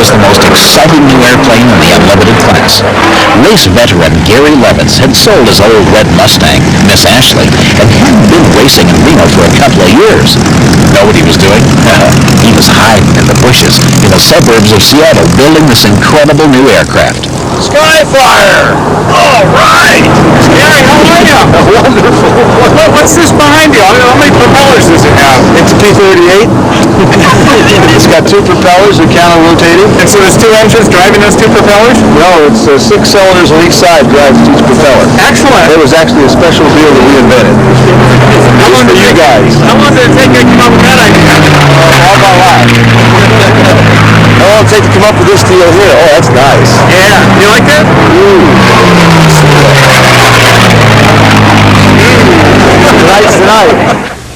was the most exciting new airplane in the unlimited class. Race veteran Gary Levitz had sold his old red Mustang, Miss Ashley, and hadn't been racing in Reno for a couple of years. Know what he was doing? He was hiding in the bushes in the suburbs of Seattle building this incredible new aircraft. Skyfire! All right! Gary, how are you? Wonderful. What's this behind you? How many propellers does it have? It's a P-38. It's got two propellers that counter-rotating. And so there's two engines driving those two propellers? No, it's 6 cylinders on each side drives each propeller. Excellent. It was actually a special deal that we invented. How long for you guys? How long did it take you to come up with that idea? All my life. How long did it take to come up with this deal here? Oh, that's nice. Yeah. You like that? Tonight's the night.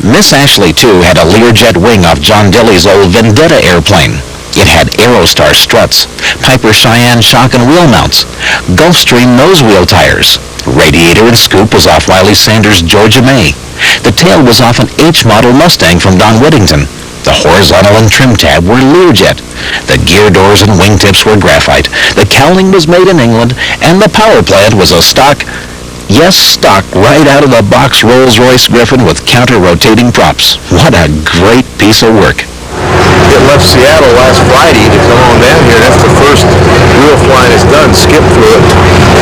Miss Ashley, too, had a Learjet wing off John Dilley's old Vendetta airplane. It had Aerostar struts, Piper Cheyenne shock and wheel mounts, Gulfstream nose wheel tires. Radiator and scoop was off Wiley Sanders' Georgia May. The tail was off an H-model Mustang from Don Whittington. The horizontal and trim tab were Learjet. The gear doors and wingtips were graphite. The cowling was made in England, and the power plant was a stock, yes, stock, right out of the box Rolls-Royce Griffin with counter-rotating props. What a great piece of work. It left Seattle last Friday to come on down here. That's the first real flying it's done. Skip through it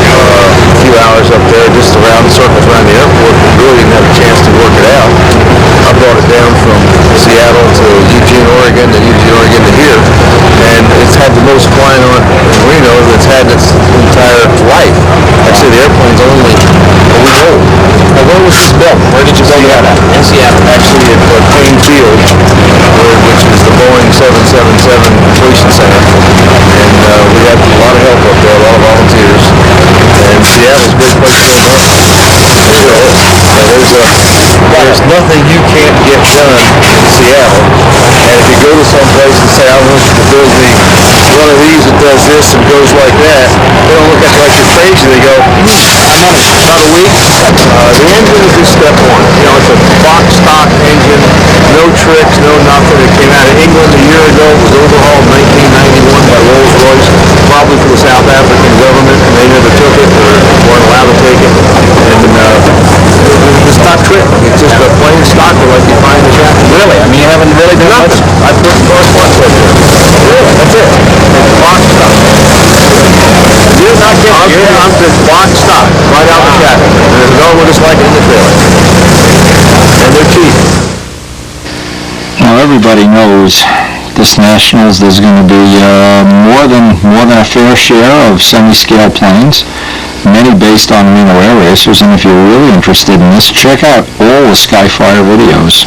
a few hours up there, just around circles around the airport, but really didn't have a chance to work it out. I brought it down from Seattle to Eugene, Oregon, to here, and it's had the most flying on in Reno that's had its entire life. Actually, the airplane's only a week old. Now, where was this built? Where did you build that at? In Seattle. Actually, at Plain Field, which is the Boeing 777 Completion Center. And we had a lot of help up there, a lot of volunteers. And Seattle's a great place to live. There's nothing you can't get done in Seattle. And if you go to some place and say, I want you to build me one of these that does this and goes like that, they don't look at you like you're crazy. They go, about a week. The engine is just step one. You know, it's a box stock engine, no tricks, no nothing. It came out of England a year ago. It was overhauled in 1991 by Rolls-Royce, probably for the South African government, and they never took it or weren't allowed to take it. And it's not trick. It's just a plain stocker like you find in the shop. Really? I mean, you haven't really done much? I put first one up there. Really? That's it. It's box stock. You're not getting it. I'm just box stock right out the cabin. And there's no one just like it in the trailer. And they're cheap. Now everybody knows this Nationals there's going to be more than a fair share of semi-scale planes, many based on Reno Air Racers, and if you're really interested in this, check out all the Skyfire videos.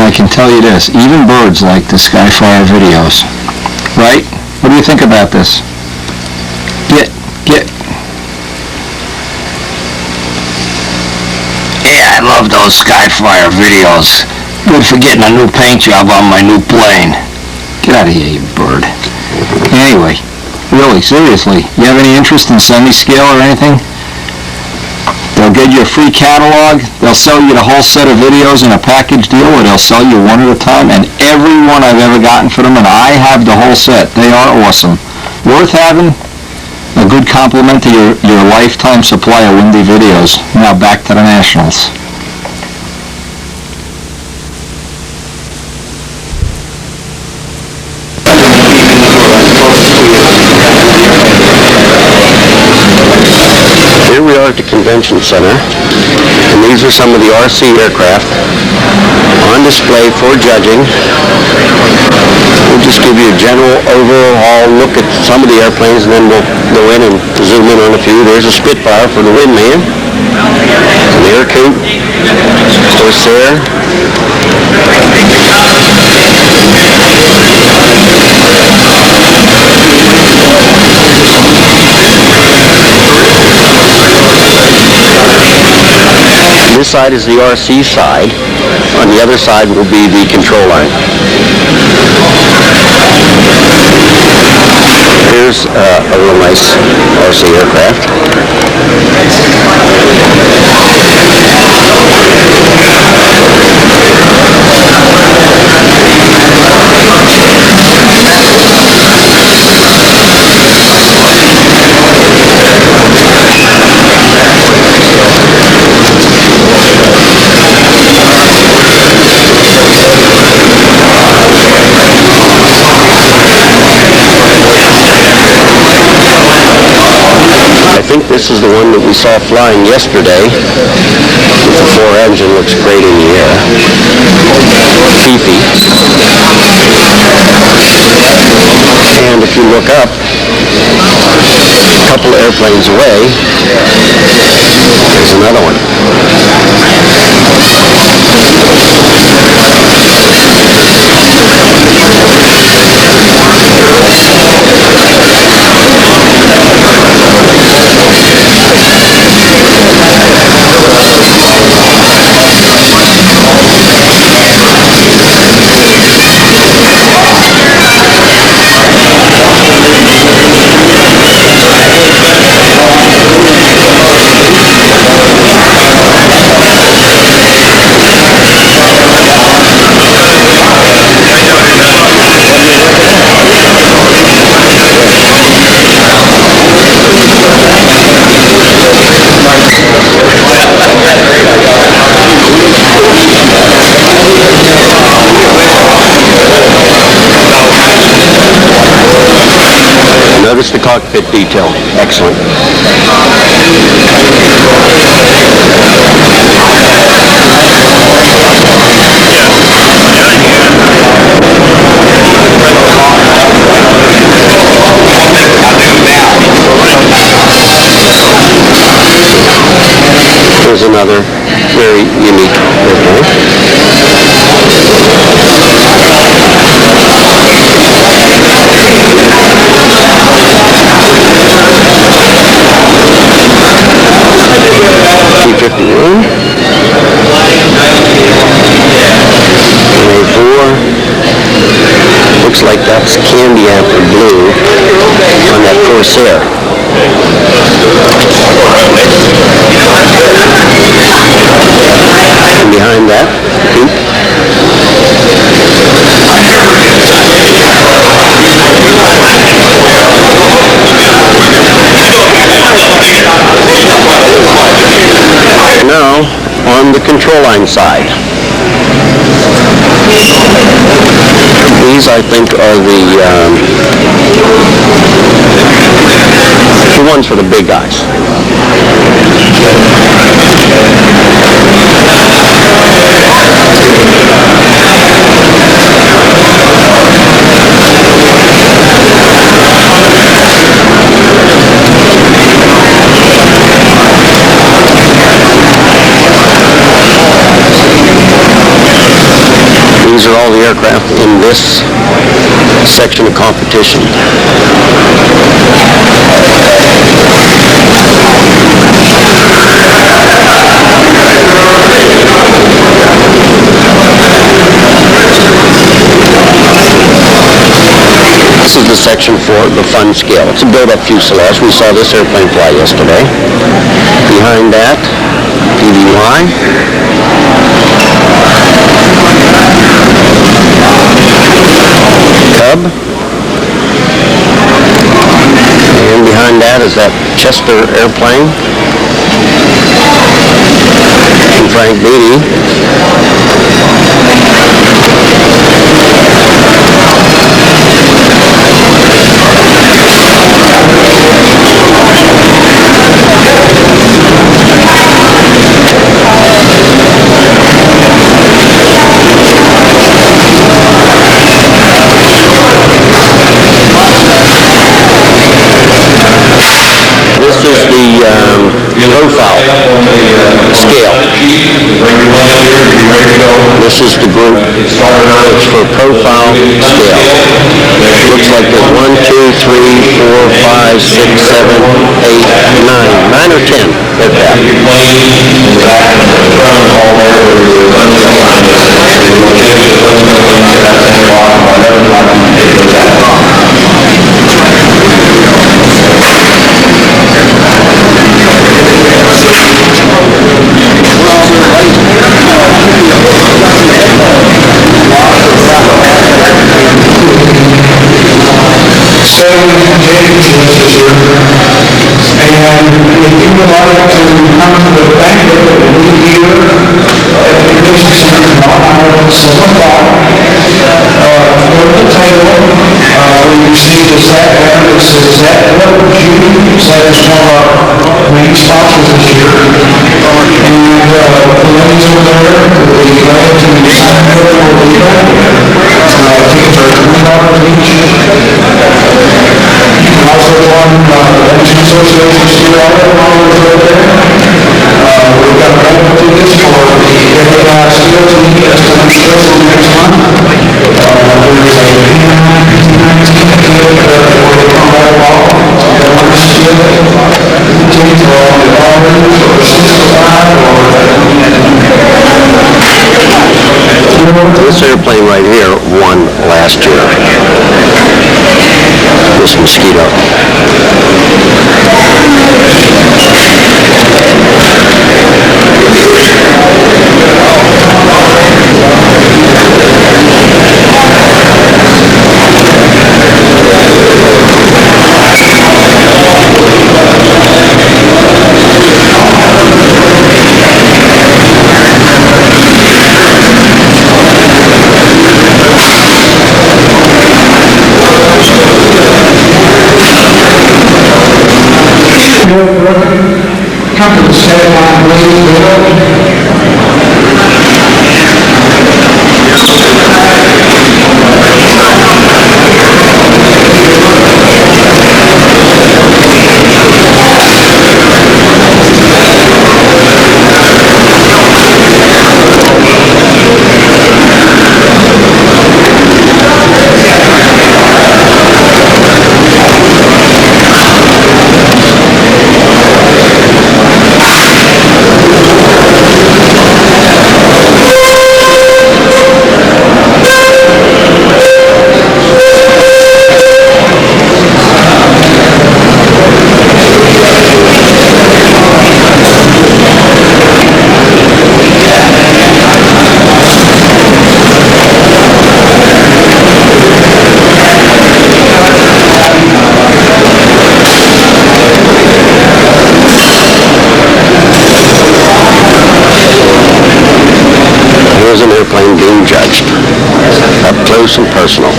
I can tell you this, even birds like the Skyfire videos. Right? What do you think about this? Get. Yeah, I love those Skyfire videos. Good for getting a new paint job on my new plane. Get out of here, you bird. Anyway, really, seriously, you have any interest in semi-scale or anything? They'll get you a free catalog. They'll sell you the whole set of videos in a package deal, or they'll sell you one at a time. And every one I've ever gotten for them, and I have the whole set. They are awesome. Worth having. A good compliment to your lifetime supply of windy videos. Now back to the Nationals. Here we are at the Convention Center, and these are some of the RC aircraft on display for judging. We'll just give you a general overall look at some of the airplanes, and then we'll go in and zoom in on a few. There's a Spitfire for the Windman, an Aircoot, Corsair. This side is the RC side. On the other side will be the control line. Here's a real nice RC aircraft. This is the one that we saw flying yesterday. The 4-engine looks great in the air. Beefy. And if you look up, a couple airplanes away, there's another one. Notice the cockpit detail. Excellent. Here's another very unique airplane. T-51. A4. Looks like that's candy apple blue on that Corsair. And behind that, pink. Now, on the control line side. These, I think, are the ones for the big guys. These are all the aircraft in this section of competition. This is the section for the fun scale. It's a build-up fuselage. We saw this airplane fly yesterday. Behind that, PVY. Cub. And behind that is that Chester airplane. And Frank Beatty. Profile scale. This is the group. It's for profile scale. Looks like there's 1, 2, 3, 4, 5, 6, 7, 8, 9 or 10 aircraft. So, James is here, and if you would like to come to the banquet that will be here at the Convention Center tomorrow night at 7 o'clock, go to the table where you see the Zach banner that says Zach Jr. Zach is one of our the ladies over there will be glad to sign up for the event. Tickets are $20 each. You can also join the Veterans Association Steer Audit while we're over there. We've got regular tickets for the FAI Steel Team that's going to be scheduled next month. There's a P9 ticket where they come right off. They want to steal it. The tickets are on the already for 6 to 5 or This airplane right here won last year. This Mosquito. come to the state line, please, An airplane being judged up close and personal.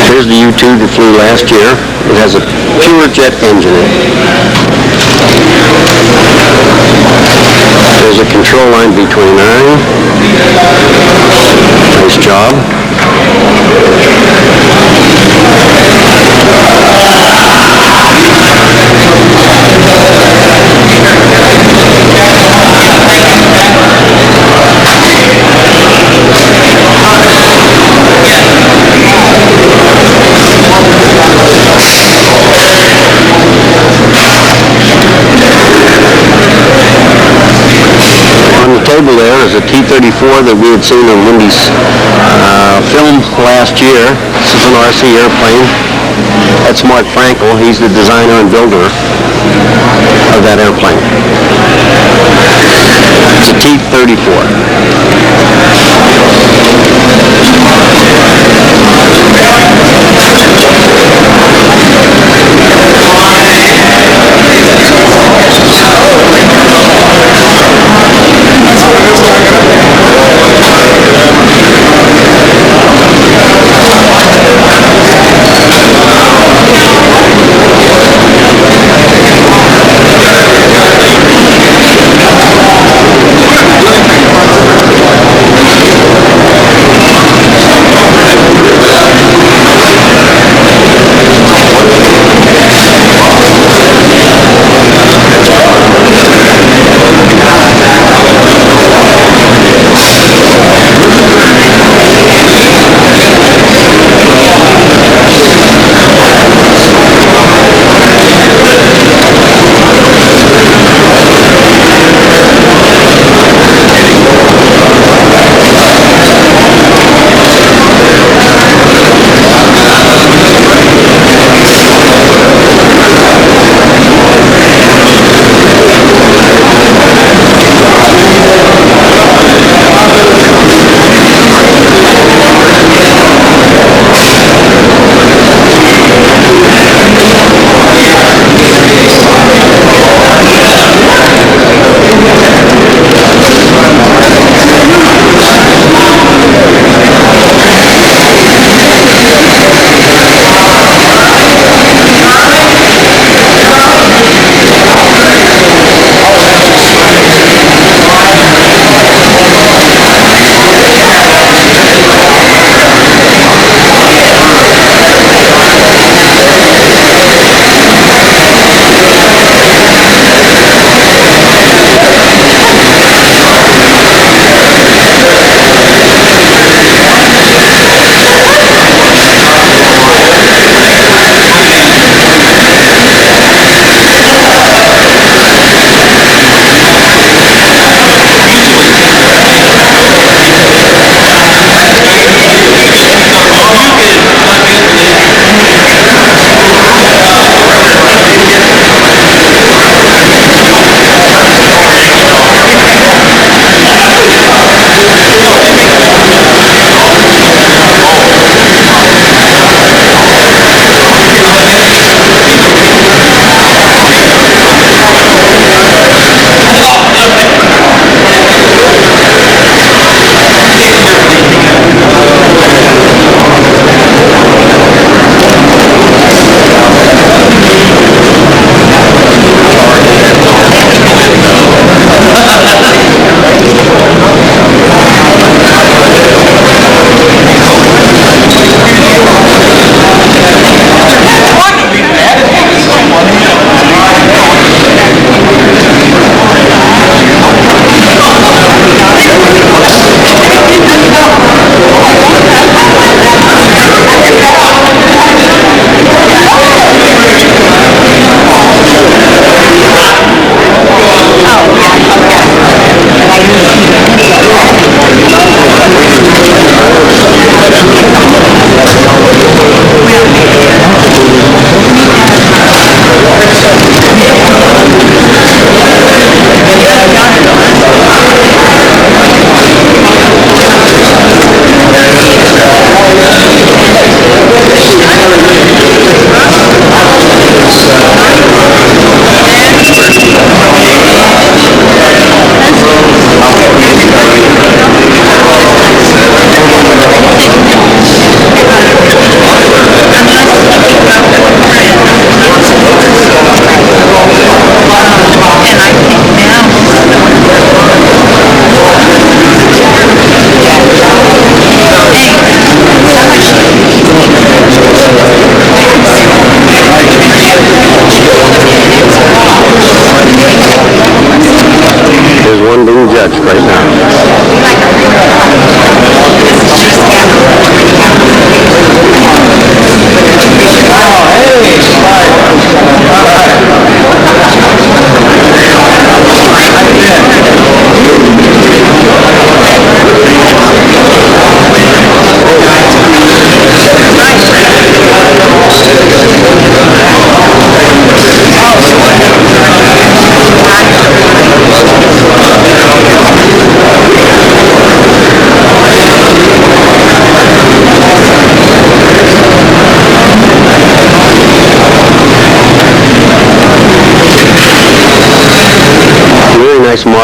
Here's the U-2 that flew last year. It has a pure jet engine in it. There's a control line B-29. Nice job. Table there is a T-34 that we had seen on Wendy's film last year. This is an RC airplane. That's Mark Frankel. He's the designer and builder of that airplane. It's a T-34.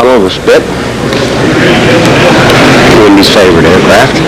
model of a Spit. Wendy's favorite aircraft.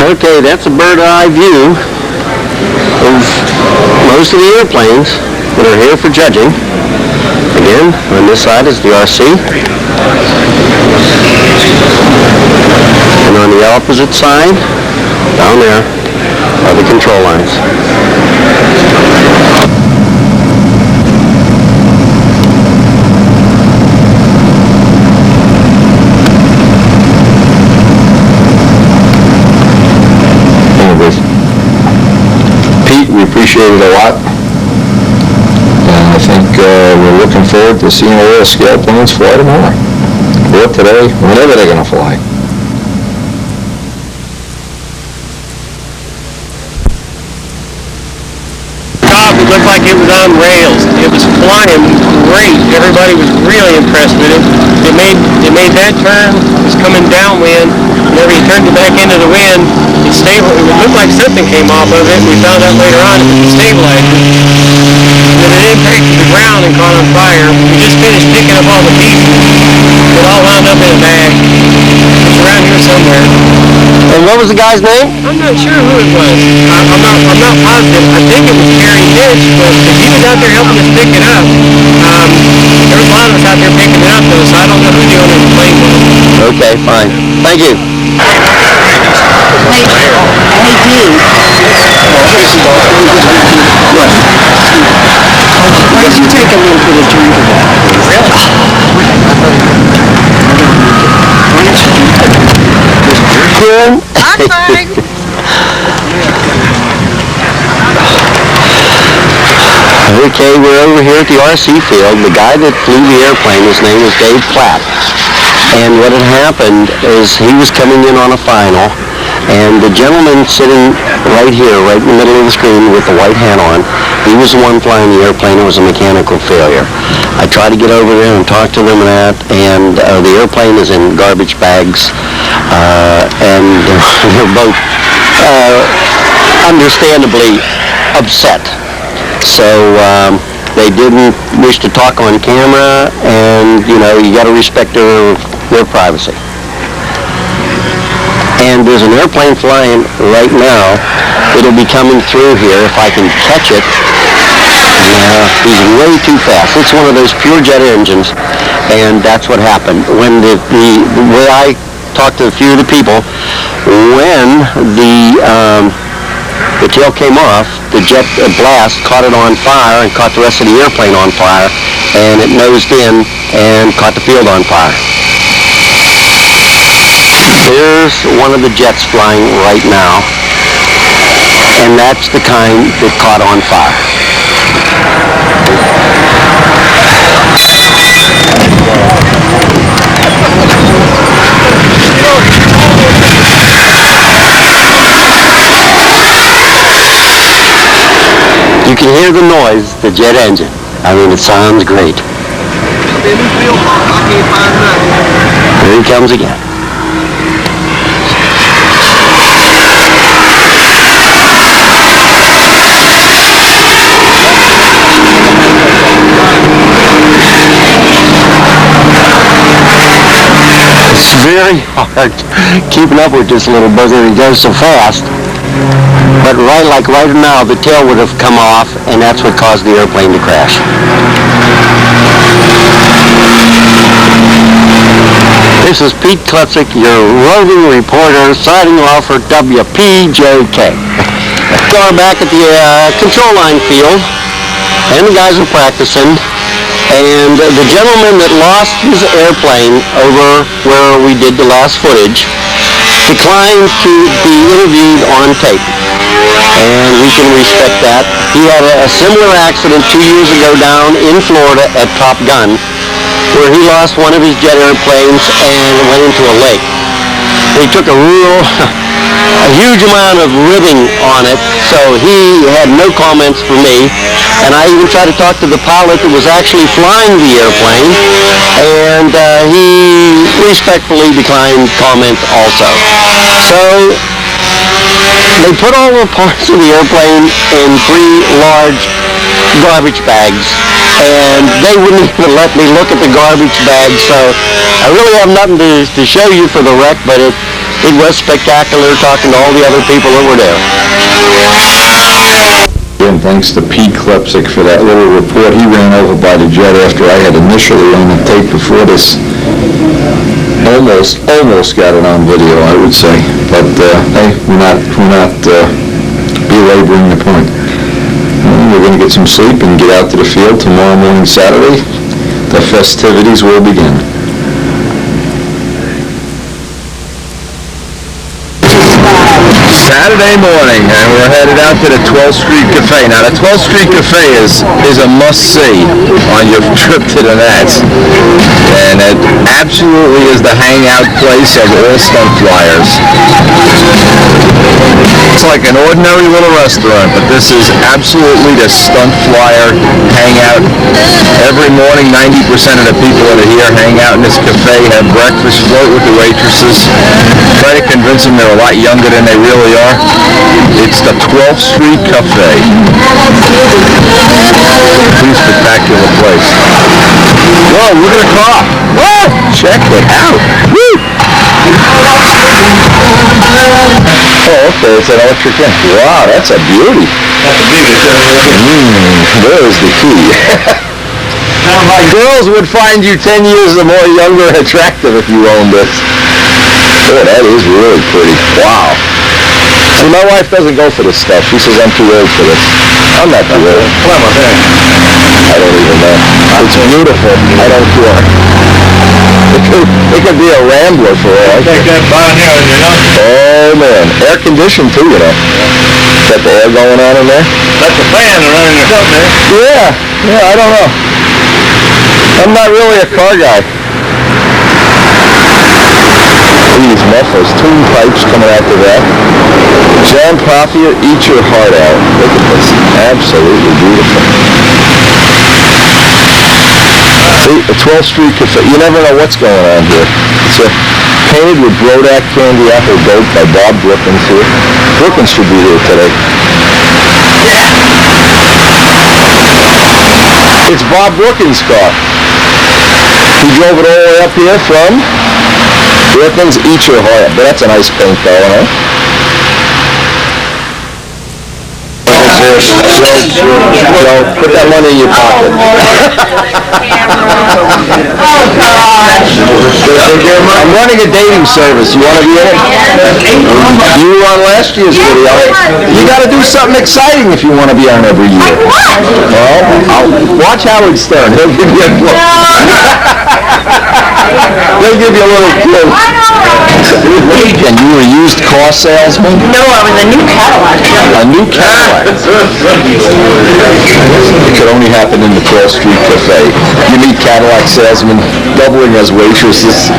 Okay, that's a bird-eye view of most of the airplanes that are here for judging. Again, on this side is the RC. And on the opposite side, down there, are the control lines. Pete, we appreciate it a lot. And I think we're looking forward to seeing all the scale planes fly tomorrow. Or today, whenever they're going to fly. It looked like it was on rails. It was flying great. Everybody was really impressed with it. It made that turn. It was coming downwind. Whenever you turned it back into the wind, it looked like something came off of it. We found out later on it was the stabilizer. And it impacted the ground and caught on fire. We just finished picking up all the pieces. It all wound up in a bag. It's around here somewhere. And what was the guy's name? I'm not sure who it was. I'm not positive. I think it was Gary Mitch, but he was out there helping us pick it up. There was a lot of us out there picking it up, though, so I don't know who the owner of the plane was. Okay, fine. Thank you. Hey, Dean. Why don't you take a little bit of drink of that? Really? Okay, we're over here at the RC field. The guy that flew the airplane, his name was Dave Platt. And what had happened is he was coming in on a final, and the gentleman sitting right here, right in the middle of the screen with the white hat on, he was the one flying the airplane. It was a mechanical failure. I tried to get over there and talk to them and the airplane is in garbage bags, and they're both understandably upset. So they didn't wish to talk on camera, and you got to respect their privacy. And there's an airplane flying right now. It'll be coming through here if I can catch it. He's way too fast. It's one of those pure jet engines, and that's what happened. When the way I talked to a few of the people, when the tail came off, the jet blast caught it on fire and caught the rest of the airplane on fire, and it nosed in and caught the field on fire. Here's one of the jets flying right now, and that's the kind that caught on fire. You can hear the noise, the jet engine. I mean, it sounds great. Here he comes again. very hard keeping up with this little bugger. He goes so fast. But right now, the tail would have come off, and that's what caused the airplane to crash. This is Pete Klepsik, your roving reporter, signing off for WPJK. We're back at the control line field, and the guys are practicing. And the gentleman that lost his airplane over where we did the last footage declined to be interviewed on tape. And we can respect that. He had a similar accident 2 years ago down in Florida at Top Gun, where he lost one of his jet airplanes and went into a lake. He took a huge amount of ribbing on it, so he had no comments for me. And I even tried to talk to the pilot that was actually flying the airplane, and he respectfully declined comment also. So they put all the parts of the airplane in 3 large garbage bags, and they wouldn't even let me look at the garbage bags, so I really have nothing to show you for the wreck, but it was spectacular talking to all the other people that were there. And thanks to Pete Klepsik for that little report. He ran over by the jet after I had initially on the tape before this. Almost got it on video, I would say. But hey, we're not belaboring the point. We're going to get some sleep and get out to the field tomorrow morning, Saturday. The festivities will begin. Saturday morning, and we're headed out to the 12th Street Cafe. Now, the 12th Street Cafe is a must-see on your trip to the NATS. And it absolutely is the hangout place of all stunt flyers. It's like an ordinary little restaurant, but this is absolutely the stunt flyer hangout. Every morning, 90% of the people that are here hang out in this cafe, have breakfast, flirt with the waitresses, try to convince them they're a lot younger than they really are. It's the 12th Street Cafe. Pretty spectacular place. Whoa, look at the car. Whoa, check it out. Woo! Oh, okay, it's an electric car. Wow, that's a beauty. That's a beauty. There's the key. Girls would find you 10 years or more younger and attractive if you owned this. Oh, that is really pretty. Wow. See, my wife doesn't go for this stuff. She says I'm too old for this. I'm not too old. I don't even know. It's beautiful. I don't care. It could be a Rambler for all I care. Oh, man. Air conditioned, too, you know. Got the air going on in there? That's a fan running your stuff there. Yeah, I don't know. I'm not really a car guy. These mufflers, tune pipes coming out the back. John Proffier, eat your heart out. Look at this. Absolutely beautiful. See, the 12th Street Cafe. You never know what's going on here. It's painted with Brodak Candy Apple Goat by Bob Brookins here. Brookins should be here today. It's Bob Brookins' car. He drove it all the way up here from Brookins. Eat your heart. But that's a nice paint though, huh? Joe, put that money in your pocket. I'm running a dating service. You want to be in it? You were on last year's video. You got to do something exciting if you want to be on every year. Well, watch Howard Stern. He'll give you a clue. He'll give you a little clue. And you were a used car salesman? No, I was a new Cadillac. A new Cadillac. It could only happen in the 12th Street Cafe. You meet Cadillac salesmen doubling as waitresses,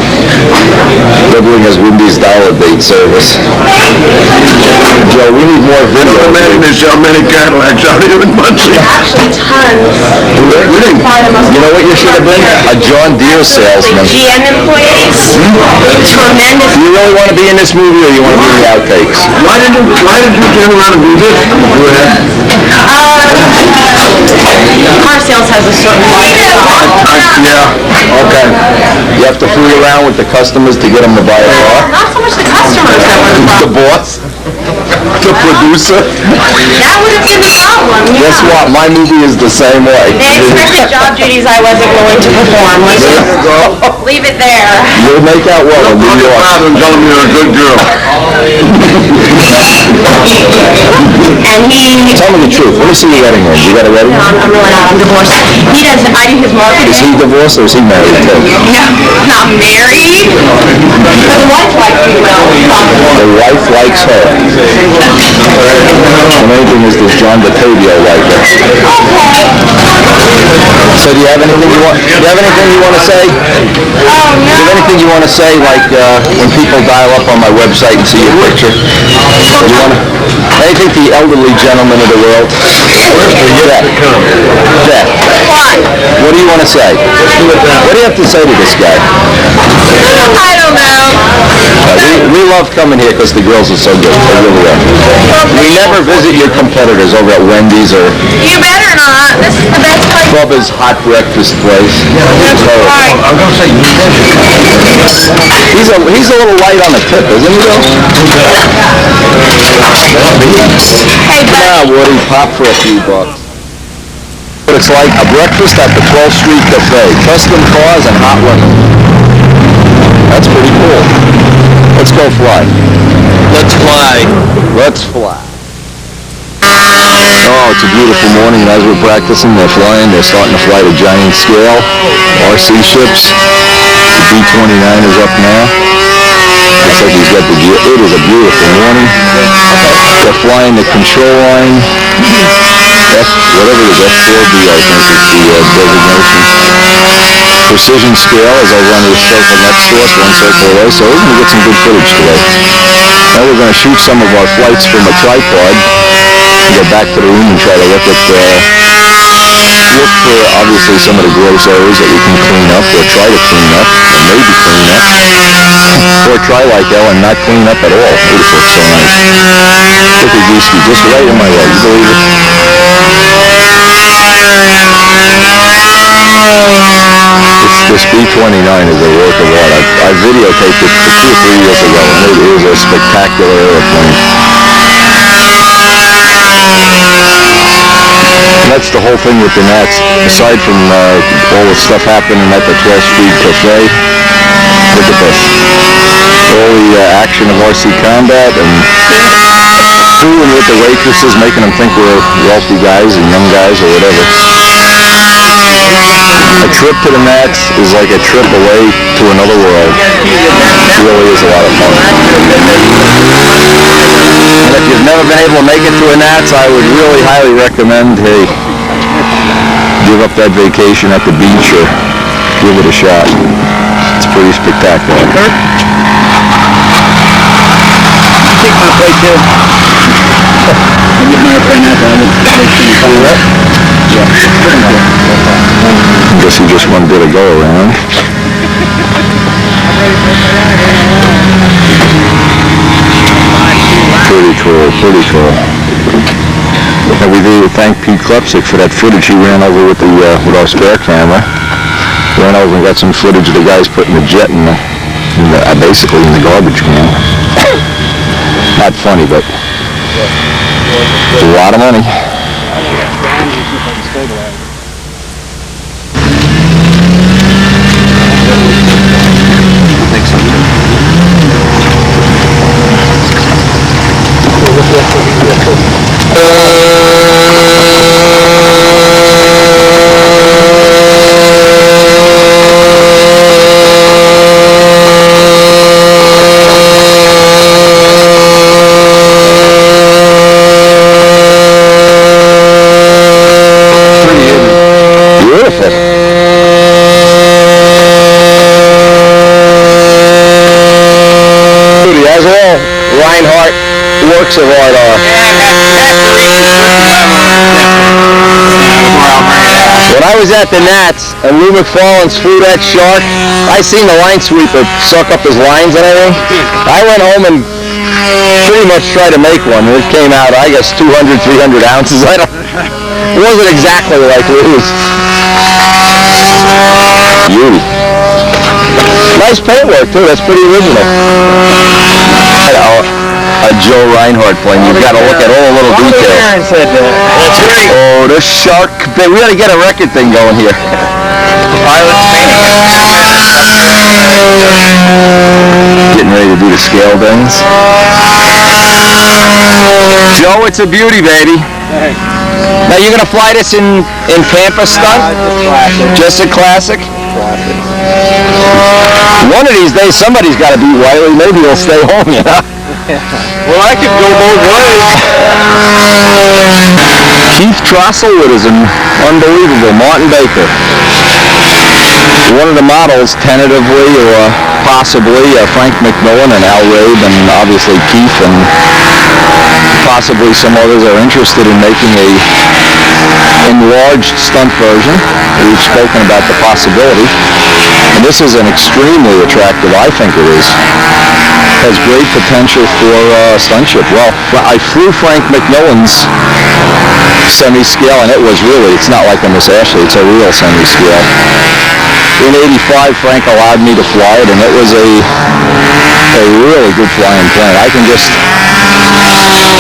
doubling as Wendy's dollar date service. Joe, we need more video. There's so many Cadillacs out here in Muncie. Actually, tons. You know what you should have been? A John Deere salesman. GM employees. Tremendous. Do you really want to be in this movie, or you want to be in the outtakes? Why did you turn around and do this? Car sales has a certain lifestyle. Yeah, okay. You have to fool around with the customers to get them to buy a car? Not so much the customers that were the The problem. boss? The producer? That would have been the problem, yeah. Guess what? My movie is the same way. They expected job duties I wasn't willing to perform. Let's just leave it there. You'll make out well in New York. And tell him you're a good girl. And he... Tell me the truth. Let me see your wedding ring. You got a wedding No, ring? I'm really not. I'm divorced. He does... I do his marketing. Is he divorced or is he married too? No, not married. But the wife likes me well. The wife likes her. The main thing is, does John DeTavio like her? So do you have anything you want? Do you have anything you want to say? Oh, Do you have anything you want to say, like when people dial up on my website and see your picture? Do you want to? Anything to the elderly gentlemen of the world? Jeff. What do you want to say? What do you have to say to this guy? I don't know. We love coming here because the girls are so good. They really are. We never visit your competitors over at Wendy's or You better not. This is the best place. Bubba's hot breakfast place. Right. I'm going to say, He's a little light on the tip, isn't he though? Hey, Yeah, buddy. Woody, pop for a few bucks. But it's like a breakfast at the 12th Street Cafe. Custom cars and hot women. That's pretty cool. Let's go fly. Let's fly. Let's fly. Oh, it's a beautiful morning, and as we're practicing, they're flying. They're starting to fly the giant scale. RC ships. The B-29 is up now. Looks like he's got the gear. It is a beautiful morning. They're flying the control line. Whatever it is, F4B, I think is the designation. Precision scale as I run the circle next to us, one circle away, so we're going to get some good footage today. Now we're going to shoot some of our flights from a tripod and get back to the room and try to look for obviously some of the gross areas that we can clean up or try to clean up or maybe clean up. Or try like Ellen, not clean up at all. Beautiful, so nice. Look at Geesky, just right in my way, you believe it? This B-29 is a work of art. I videotaped it 2 or 3 years ago, and it is a spectacular airplane. And that's the whole thing with the NATS. Aside from all the stuff happening at the 12th Street Cafe, look at this. All the action of RC combat and fooling with the waitresses, making them think we're wealthy guys and young guys or whatever. A trip to the NATS is like a trip away to another world. It really is a lot of fun. And if you've never been able to make it to a NATS, I would really highly recommend, hey, give up that vacation at the beach or give it a shot. It's pretty spectacular. take my plate too. I'll get my airplane out there. I guess he just did a go around. Pretty cool, pretty cool. And we do thank Pete Klepsik for that footage he ran over with the with our spare camera. Ran over and got some footage of the guys putting the jet in basically in the garbage can. Not funny, but a lot of money. Works of art are. When I was at the NATS and Lou McFarland's flew that shark, I seen the line sweeper suck up his lines and everything. I went home and pretty much tried to make one. It came out, I guess, 200, 300 ounces. I don't It wasn't exactly like Lou's. Beauty. Nice paintwork too, that's pretty original. A Joe Reinhardt plane, you've got to look at all the little details. Said that. That's right. Oh, the shark, we got to get a record thing going here. Pilot's painting it. Getting ready to do the scale things. Joe, it's a beauty, baby. Now you're gonna fly this in Pampa stunt? Just a classic. One of these days, somebody's got to be wily. Maybe he'll stay home, you know. Well, I could go both ways. Keith Trosselwood is an unbelievable. Martin Baker. One of the models, tentatively or possibly, Frank McMillan and Al Rabe and obviously Keith and possibly some others are interested in making a enlarged stunt version. We've spoken about the possibility. And this is an extremely attractive, I think it is. Has great potential for stuntship. Well, I flew Frank McMillan's semi-scale, and it was really, it's not like a Miss Ashley, it's a real semi-scale. In '85, Frank allowed me to fly it, and it was a really good flying plane. I can just,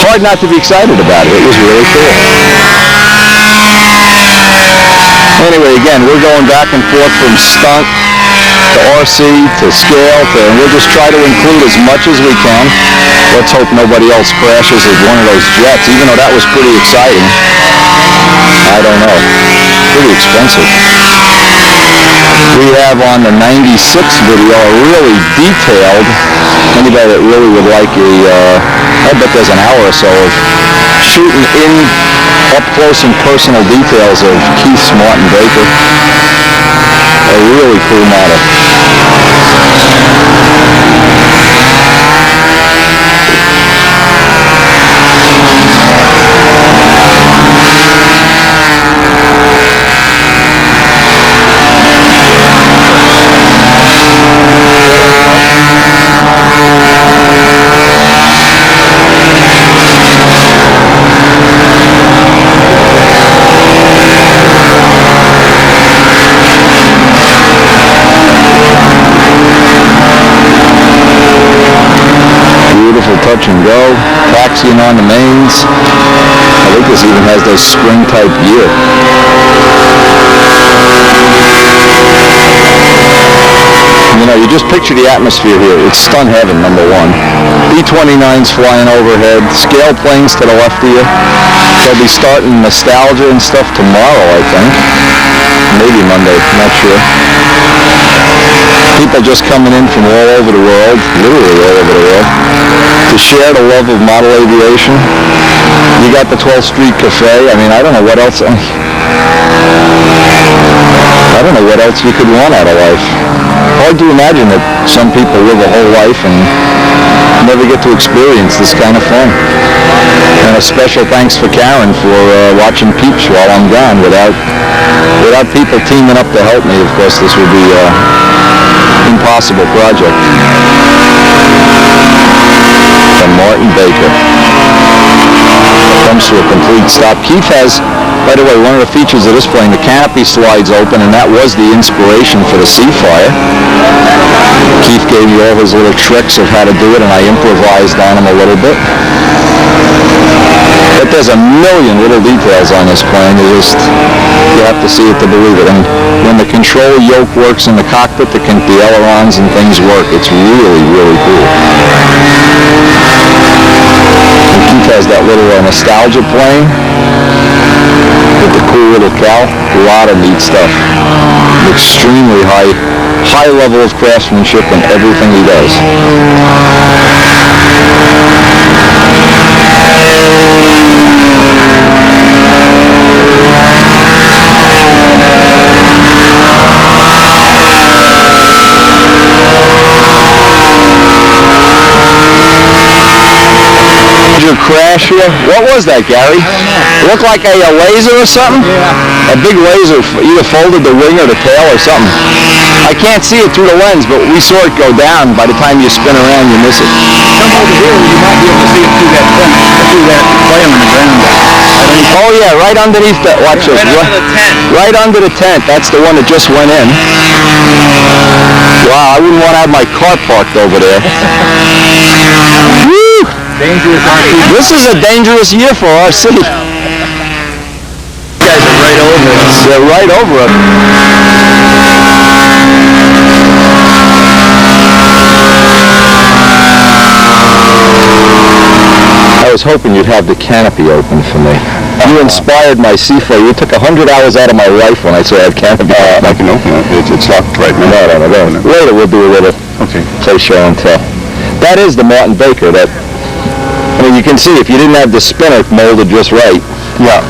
hard not to be excited about it. It was really cool. Anyway, again, we're going back and forth from stunt to RC to scale and we'll just try to include as much as we can. Let's hope nobody else crashes with one of those jets, even though that was pretty exciting. I don't know. Pretty expensive. We have on the 96 video a really detailed, anybody that really would like I bet there's an hour or so of shooting in up close and personal details of Keith's Martin Baker. A really cool model. Touch and go, taxiing on the mains. I think this even has those spring type gear. You know, you just picture the atmosphere here. It's stunt heaven, number one. B-29s flying overhead, scale planes to the left of you. They'll be starting Nostalgia and stuff tomorrow, I think. Maybe Monday, not sure. People just coming in from all over the world, literally all over the world, to share the love of model aviation. You got the 12th Street Cafe. I mean, I don't know what else. I don't know what else you could want out of life. Hard to imagine that some people live a whole life and never get to experience this kind of fun. And a special thanks for Karen for watching Peeps while I'm gone. Without people teaming up to help me, of course, this would be impossible project. And Martin Baker comes to a complete stop. Keith has, by the way, one of the features of this plane, the canopy slides open, and that was the inspiration for the Seafire. Keith gave me all his little tricks of how to do it, and I improvised on them a little bit. But there's a million little details on this plane. You have to see it to believe it. And when the control yoke works in the cockpit, the ailerons and things work. It's really, really cool. And Keith has that little Nostalgia plane with the cool little cow. A lot of neat stuff. Extremely high level of craftsmanship in everything he does. Crash here. What was that, Gary? It looked like a laser or something? Yeah. A big laser either folded the wing or the tail or something. I can't see it through the lens, but we saw it go down. By the time you spin around, you miss it. Come over here, you might be able to see it through that fence, through that plane on the ground. I don't Oh yeah, right underneath that. Watch this. Right under the tent. Right under the tent. That's the one that just went in. Wow, I wouldn't want to have my car parked over there. Woo! Dangerous RC. This is a dangerous year for RC. You guys are right over it. They're right over it. I was hoping you'd have the canopy open for me. You inspired my seafarer. You took 100 hours out of my life when I said I have canopy open. I can open it. It's locked right now. No. Later we'll do a little play show and tell. That is the Martin Baker. That, I mean, you can see if you didn't have the spinner molded just right. Yeah.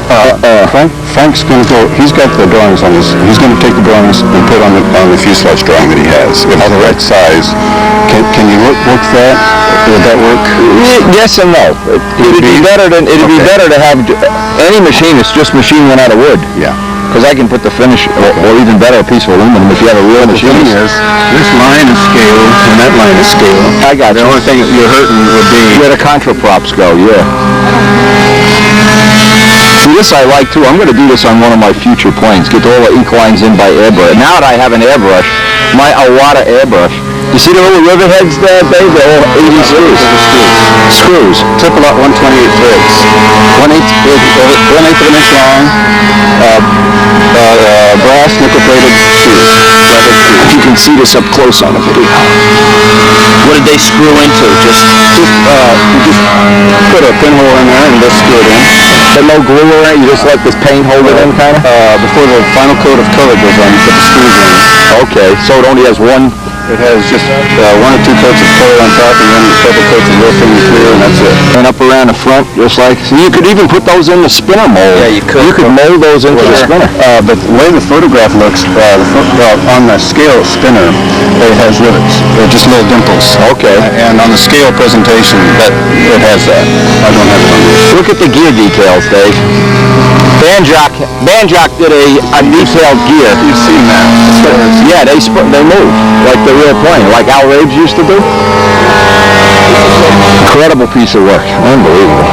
Frank's going to go. He's got the drawings on his. He's going to take the drawings and put on the fuselage drawing that he has. If it's the right size, can you work that? Would that work? Yes and no. It'd be better to have any machine. It's just machine one out of wood. Yeah. Because I can put the finish, or even better, a piece of aluminum if you have a real machine. The thing is, this line is scale and that line is scale. I got you. The only thing that you're hurting would be where the contra props go. Yeah. See, this I like too. I'm going to do this on one of my future planes. Get all the ink lines in by airbrush. Now that I have an airbrush, a lot of airbrush. You see the little rivet heads there, Dave? They're all 80 screws. Screws. Triple out 128 threads. 1/8 of an inch long. Brass nickel-plated screws. You can see this up close on the video. What did they screw into? Just put a pinhole in there and just screw it in. But no glue or anything? You just let this paint hold it in, kind of? Before the final coat of color goes on, you put the screws in. Okay, so it only has one. It has just 1 or 2 coats of color on top, and then a couple coats of real thin and clear, and that's it. And up around the front, just like, so you could even put those in the spinner mold. Yeah, you could. You could mold those into the spinner. But the way the photograph looks, on the scale spinner, it has rivets. They're just little dimples. Okay. And on the scale presentation, it has that. I don't have it on this. Look at the gear details, Dave. Banjock did a detailed gear. You've seen that. Yeah, they move like the real plane, like Al Raves used to do. Incredible piece of work. Unbelievable.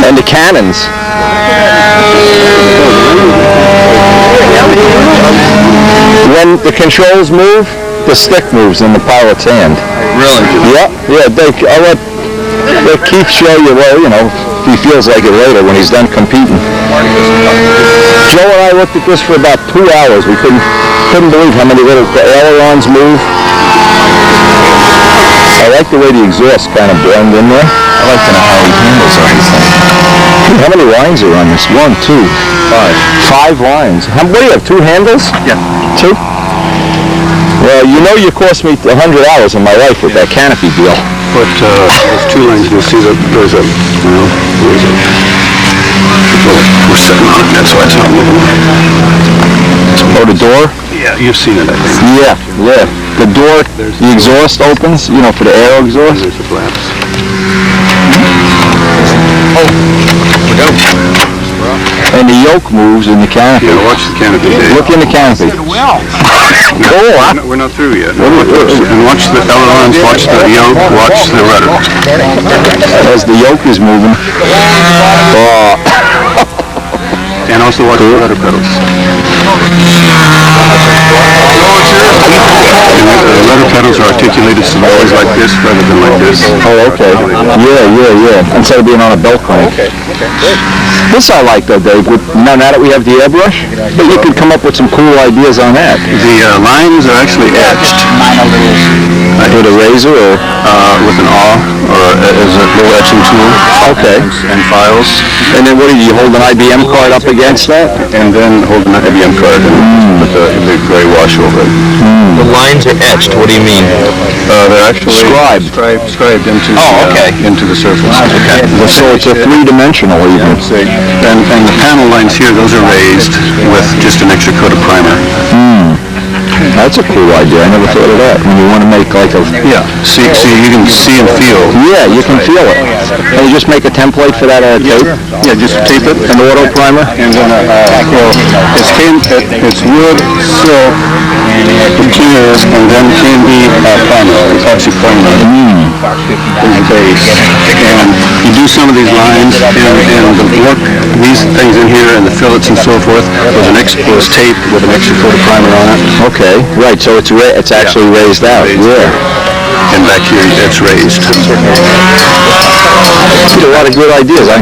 And the cannons. When the controls move, the stick moves in the pilot's hand. Really? Yeah. I'll let Keith show you, well, you know, if he feels like it later when he's done competing. Joe and I looked at this for about 2 hours. We couldn't believe how many little ailerons move. I like the way the exhaust kind of blend in there. I like to know how he handles everything. How many lines are on this? 1, 2, 5 lines. What do you have, 2 handles? Yeah. 2? Well, you know you cost me 100 hours of my life with that canopy deal. But those 2 lines, you'll see that there's a, we're sitting on it, that's why it's not moving. Oh, the door? Yeah, you've seen it, I think. Yeah. The door, the exhaust opens, you know, for the air exhaust. There's the flaps. And the yoke moves in the canopy. Yeah, watch the canopy. Look in the canopy. We're not through yet. And watch the ailerons, watch the yoke, watch the rudder. As the yoke is moving. And also watch the rudder pedals. The rudder pedals are articulated so they're always like this rather than like this. Oh, okay. Yeah. Instead of being on a belt crank. This I like though, Dave. Now that we have the airbrush, but you could come up with some cool ideas on that. The lines are actually etched. With a razor or with an awl or as a little etching tool. Okay. And files. And then what do you hold an IBM card up against that? And then hold an IBM card and put the gray wash over it. The lines are etched. What do you mean? They're actually scribed into the surface. Okay. So it's a 3-dimensional even. And the panel lines here, those are raised with just an extra coat of primer. That's a cool idea. I never thought of that. When you want to make like a... Yeah, see, you can see and feel. Yeah, you can feel it. And you just make a template for that tape? Yeah, just tape it. An auto primer? And then, it's wood, silk, clear, and then can be primer, epoxy primer. In the base. And you do some of these lines, and the work, these things in here, and the fillets and so forth, was taped with an extra coat of primer on it. Okay, right, so it's actually raised out. Yeah. And back here, it's raised. A lot of good ideas. I'm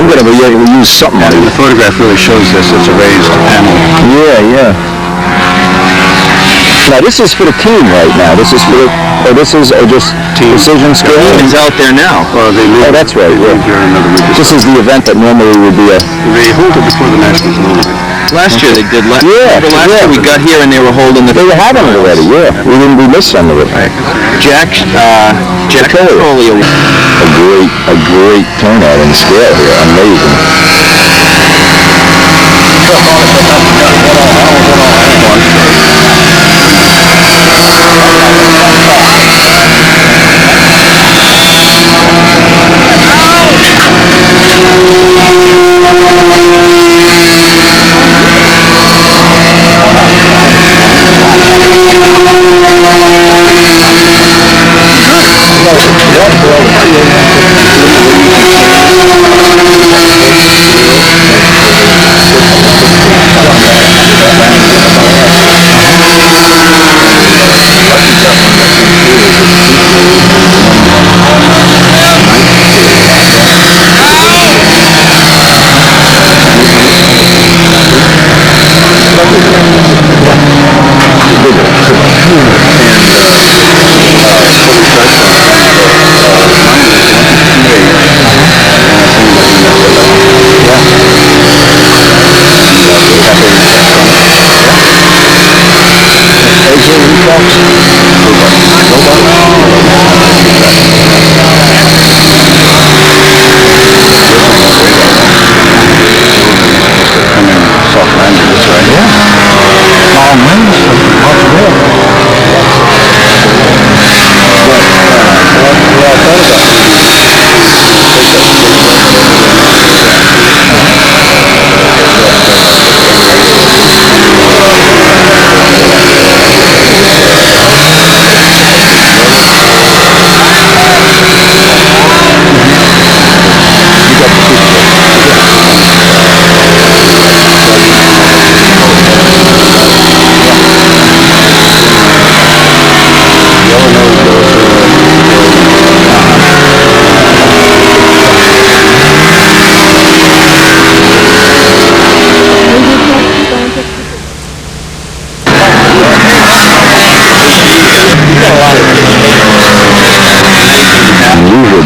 going to be able to use something on it. The photograph really shows this. It's a raised panel. Yeah. Now this is for the team right now. This is for this is just precision skill. The team is out there now. Oh, that's right. This is the event that normally would be a... They hold it before the Nationals normally. Last year they did. Last year we got here and they were holding the... They were having it already, yeah. We missed some of it. Jack Petroleum. A great turnout in scale here. Amazing.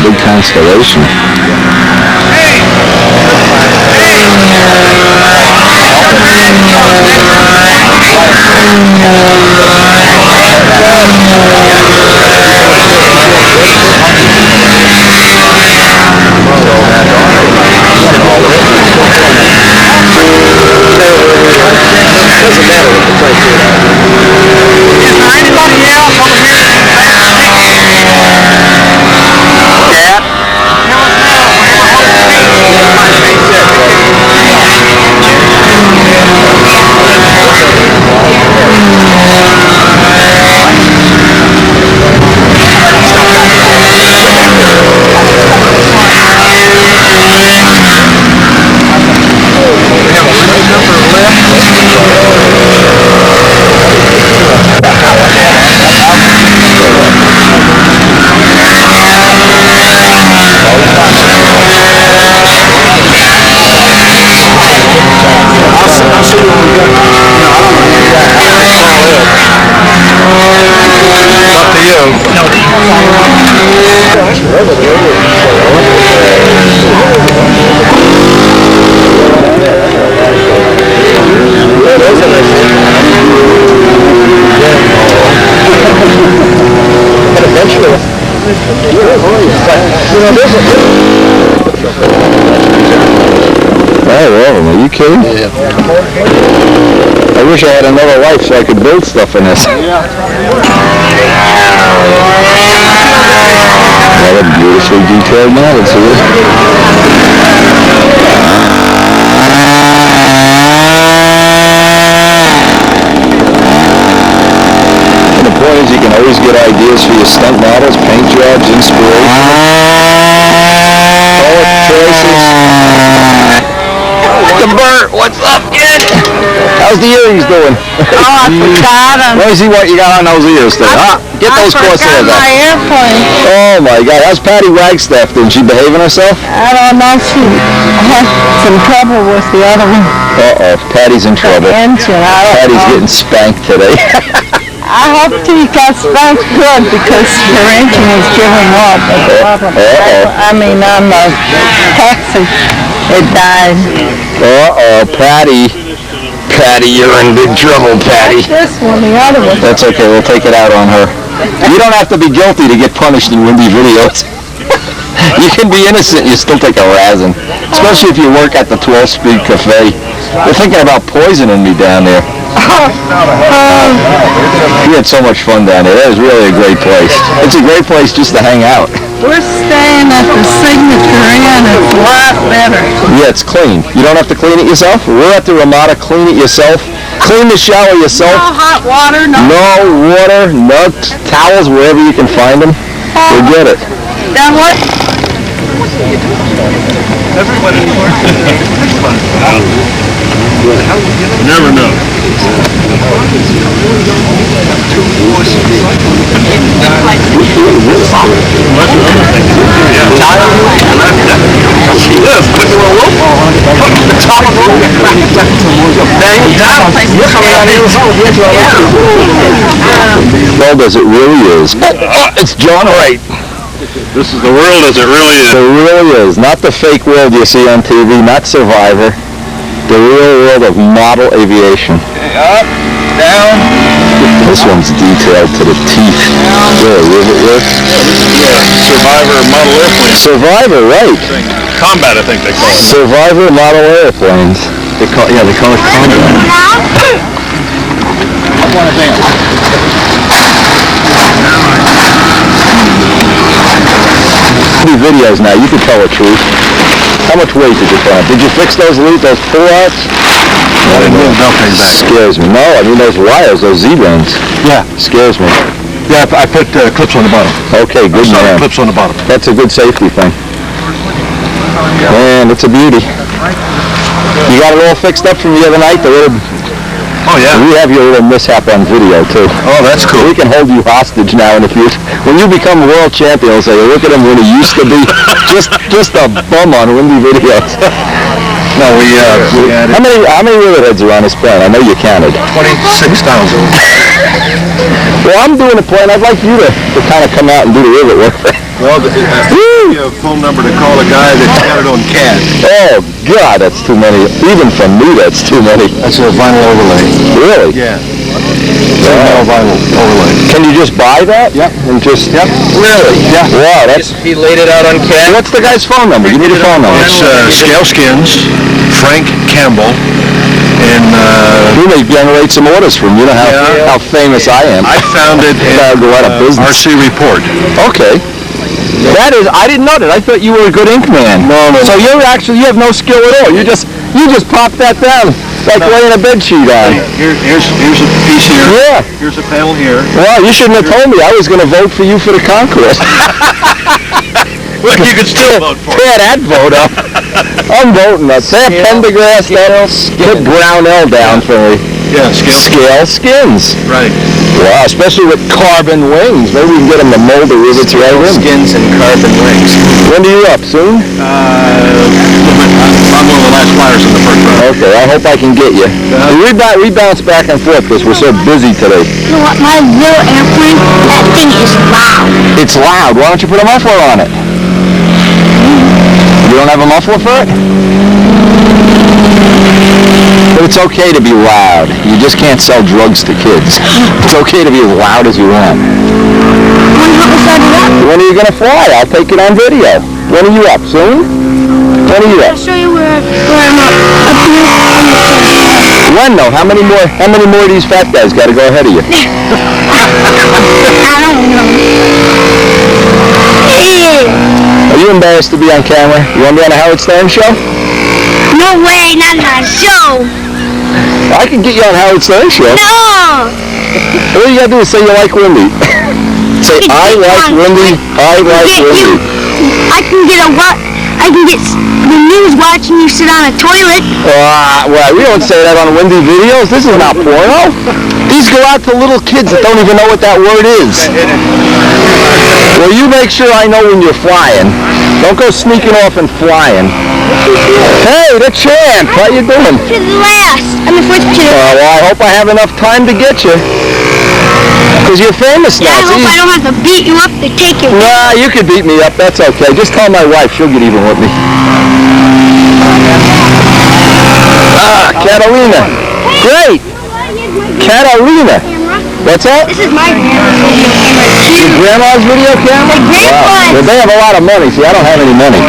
Big constellation. wish I had another life so I could build stuff in this. Another beautifully detailed model here. And the point is you can always get ideas for your stunt models, paint jobs, inspiration. Color choices. Bert, what's up, kid? How's the earrings doing? Oh, I forgot them. Let me see what you got on those ears there. Get those Corsairs my up. airplane. Oh my God, how's Patty Wagstaff doing? She behaving herself? I don't know. She had some trouble with the other one. Uh-oh, Patty's in trouble. The engine. Patty's getting spanked today. I hope she got spanked good because her engine was giving up. I mean, on the taxi, it died. Uh-oh, Patty. Patty, you're in big trouble, Patty. This one, the other one. That's okay, we'll take it out on her. You don't have to be guilty to get punished in windy videos. You can be innocent, you still take a razzing. Especially if you work at the 12-Speed Cafe. They're thinking about poisoning me down there. We had so much fun down there. That was really a great place. It's a great place just to hang out. We're staying at the Signature Inn. It's a lot better. Yeah, it's clean. You don't have to clean it yourself. We're at the Ramada. Clean it yourself. Clean the shower yourself. No hot water, no water, no towels wherever you can find them. Forget it. Then what? You never know. Well, as it really is. It's John Wright. This is the world as it really is. It really is. Not the fake world you see on TV, not Survivor. The real world of model aviation. Up, down. This one's detailed to the teeth. There, rivet work. Yeah, Survivor model airplane. Survivor, right. Combat, I think they call it. Survivor model airplanes. They call it combat. Videos now, you can tell the truth. How much weight did you put on? Did you fix those pull-outs? I didn't move nothing back. Scares me. No, I mean those wires, those Z-rings. Yeah. Scares me. Yeah, I put clips on the bottom. Okay, good man. Clips on the bottom. That's a good safety thing. Man, it's a beauty. You got it all fixed up from the other night? Oh yeah. We have your little mishap on video too. Oh, that's cool. We can hold you hostage now in the future. When you become world champion, they'll say, look at him when he used to be just a bum on windy videos. No, we had How many rivet heads are on this plane? I know you counted. 26,000. Well, I'm doing a plane. I'd like you to kind of come out and do the rivet work. Well, you have a phone number to call a guy that got it on CAD. Oh, God, that's too many. Even for me, that's too many. That's a vinyl overlay. Really? Yeah. Vinyl overlay. Can you just buy that? Yep. And just... Yep. Really? Yeah. Wow, that's... He laid it out on CAD. What's the guy's phone number? You need a phone number. It's Scale Skins, Frank Campbell, and You may generate some orders from you know how famous I am. I found it in Go out of business. RC Report. Okay. That is, I didn't know that. I thought you were a good ink man. No. So you have no skill at all. You just pop that down like laying a bed sheet on. Here's a piece here. Yeah. Here's a panel here. Well, you shouldn't have told me. I was going to vote for you for the Conquest. Well, you could still vote for it. Tear that vote up. I'm voting up. Tear Pendergrass that put Brownell down for me. Yeah, Scale Skins. Right. Wow, especially with carbon wings. Maybe we can get them to mold the rivets right in. Skins and carbon wings. When are you up? Soon? I'm one of the last flyers in the first round. Okay, I hope I can get you. We bounce back and forth because we're so busy today. You know what, my little airplane, that thing is loud. It's loud. Why don't you put a muffler on it? You don't have a muffler for it? But it's okay to be loud. You just can't sell drugs to kids. It's okay to be as loud as you want. When are you going to fly? I'll take it on video. When are you up? Soon? When are you up? I'll show you where I'm up here. When though? How many more of these fat guys got to go ahead of you? I don't know. Are you embarrassed to be on camera? You want to be on the Howard Stern show? No way, not on a show. I can get you on Howard Stern show. No. All you gotta do is say you like Wendy. Say I like Wendy. I like Wendy. I can get the news watching you sit on a toilet. Well, we don't say that on Wendy videos. This is not porno. These go out to little kids that don't even know what that word is. Well, you make sure I know when you're flying. Don't go sneaking off and flying. Hey, the champ. How you doing? To the last. I'm the first to the last. Well, I hope I have enough time to get you. Because you're famous now. I hope I don't have to beat you up to take you. Nah, you can beat me up. That's okay. Just tell my wife. She'll get even with me. Catalina. Great. Catalina. What's that? This is my grandma's video camera. Your grandma's video camera? Wow. Well, they have a lot of money. See, I don't have any money.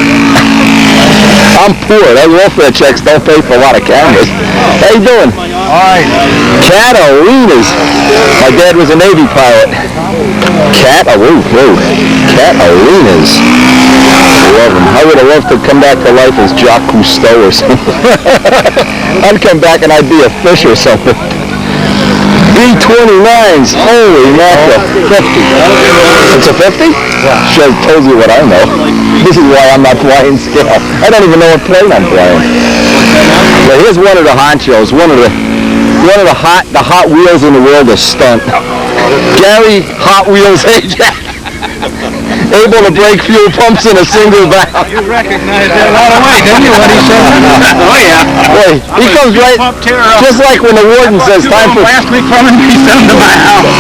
I'm poor. Those welfare checks don't pay for a lot of cameras. How you doing? All right. Catalinas. My dad was a Navy pilot. Catalinas. Love them. I would have loved to come back to life as Jacques Cousteau or something. I'd come back and I'd be a fish or something. B-29s. Holy mackerel. 50. It's a 50? Yeah. Should have told you what I know. This is why I'm not flying scale. I don't even know what plane I'm flying. But here's one of the honchos, one of the Hot Wheels in the world of stunt. Gary Hot Wheels Ajax. Able to break fuel pumps in a single bound. You recognized that right away, didn't you, when he said that? Oh, yeah. Wait, he comes right, just like when the warden says time for... Last week from him, he sent him to my house.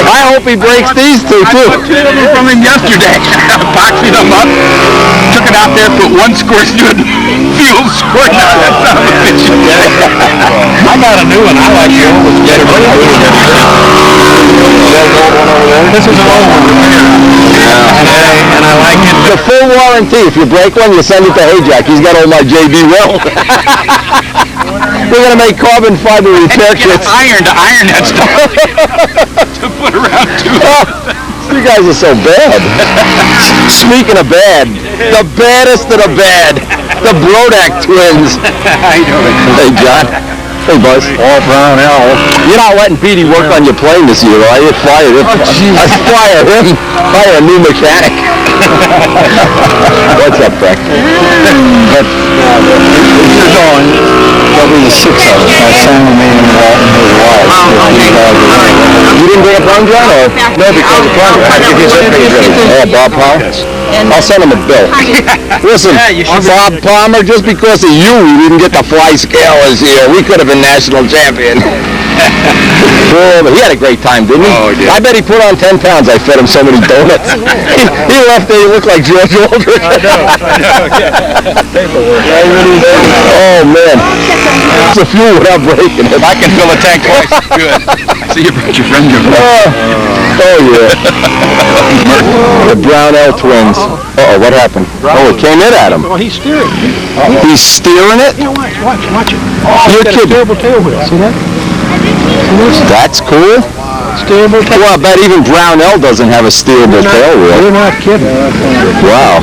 I hope he breaks these two, too. I took 2 of them from him yesterday. Boxing them up, took it out there, put 1 squirt good fuel squirt out that son of a bitch. I got a new one. I like the old ones better. This is an old one. And I like it. The full warranty. If you break one, you send it to Ajax. He's got all my JB weld. We're going to make carbon fiber repair kits. Iron to iron that stuff. To put around 2. You guys are so bad. Speaking of bad, the baddest of the bad, the Brodak twins. How you doing? Hey, John. Hey, Buzz. All brown L. You're not letting Petey work on your plane this year, right? You'd fire him. I'd fire him. Hire a new mechanic. What's up, Frank? If you're going, there'll be 6 of us. My son, me, and Walt, and his wife. You didn't bring a plane, John, or? No, because the plane, I give you something. Oh, Bob Palmer? I'll send him a bill. Listen, Bob Palmer, just because of you, we didn't get the fly scale this year. We could have been national champion. Oh, but he had a great time, didn't he? Oh, yeah. I bet he put on 10 pounds. I fed him so many donuts. He left there, he looked like George Aldrich. I know, Oh, man. It's a fuel without breaking it. I can fill a tank twice. Good. See, you brought your friend your Oh, yeah. The Brown L twins. Uh-oh, what happened? Oh, it came in at him. Oh, he's steering. He's steering it? Yeah, watch it. You're Got a kidding. steerable tail wheel. See that? That's cool. Steerable tail. Well, I bet even Brown L doesn't have a steerable tail wheel. You're not kidding. Wow.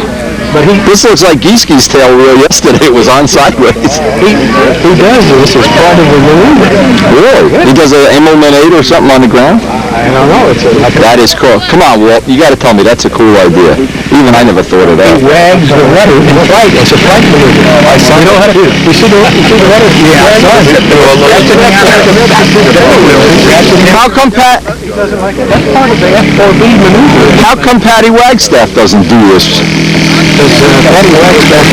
But This looks like Gieski's tail wheel yesterday. It was on sideways. he does this as part of the maneuver. Really? He does an Immelman 8 or something on the ground? I don't know. That is cool. Come on, Walt. You got to tell me that's a cool idea. Even I never thought of that. He wags the rudder in flight. It's a flight maneuver. You know how to do it. You see the rudder? Yeah, I saw it. How come Pat? He doesn't like it. That's part of the F4B maneuver. How come Patty Wagstaff doesn't do this? Because Patty Wagstaff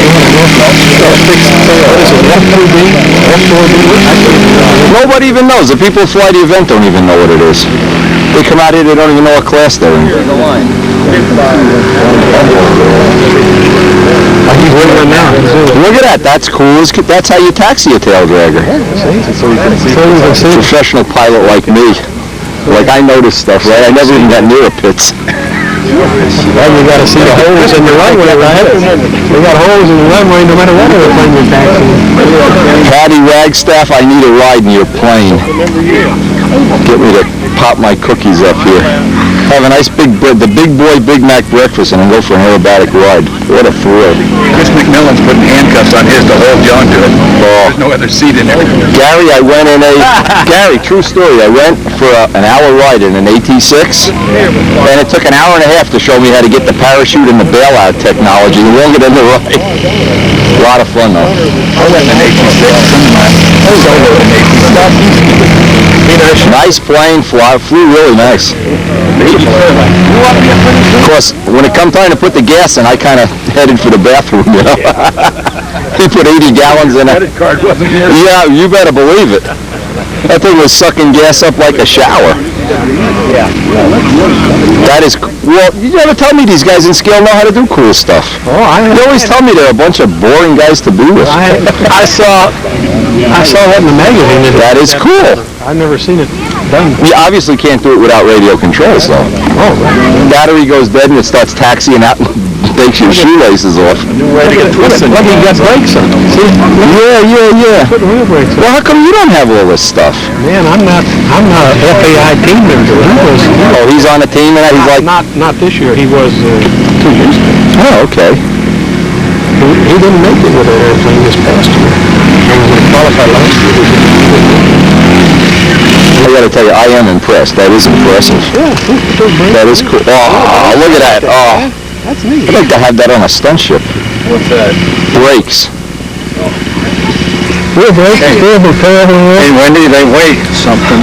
fix the tail. What is it? F3B? F4B? Nobody even knows. The people who fly the event don't even know what it is. They come out here, they don't even know what class they're in. Look at that. That's cool. That's how you taxi a tail dragger. Professional pilot like me. Like I know this stuff, right? I never even got near a pits. Well, you got to see the holes in the runway, right? We got holes in the runway no matter what airplane you're taxiing. Patty Wagstaff, I need a ride in your plane. Get me to pop my cookies up here. Have a nice big the big boy Big Mac breakfast and then go for an aerobatic ride. What a thrill. Chris McMillan's putting handcuffs on his to hold John to it. There's no other seat in there. Gary, I went in Gary, true story, I went for an hour ride in an AT6, and it took an hour and a half to show me how to get the parachute and the bailout technology longer than the ride. A lot of fun, though. I went in an AT6. Solo in an AT6. Nice plane, flew really nice. Of course, when it come time to put the gas in, I kind of headed for the bathroom, you know. He put 80 gallons in it. Credit card wasn't here. Yeah, you better believe it. That thing was sucking gas up like a shower. That is, well, you never tell me these guys in Scale know how to do cool stuff. You always tell me they're a bunch of boring guys to be with. I saw that in the magazine. That is cool. I've never seen it done. You obviously can't do it without radio controls, though. Oh, right. Battery goes dead and it starts taxiing out and takes your shoelaces off. Lucky you got brakes on. See? Yeah. Put wheel brakes on. Well, how come you don't have all this stuff? Man, I'm not a FAI team member. Oh, he's on a team and he's like... Not this year. He was 2 years ago. Oh, okay. He didn't make it with that airplane this past year. And when he qualified last year, I gotta tell you, I am impressed. That is impressive. yeah, That is cool. Oh, look at that. Oh, that's neat. I'd like to have that on a stunt ship. What's that? Brakes. Wheel brakes, Hey, Wendy, they weigh something.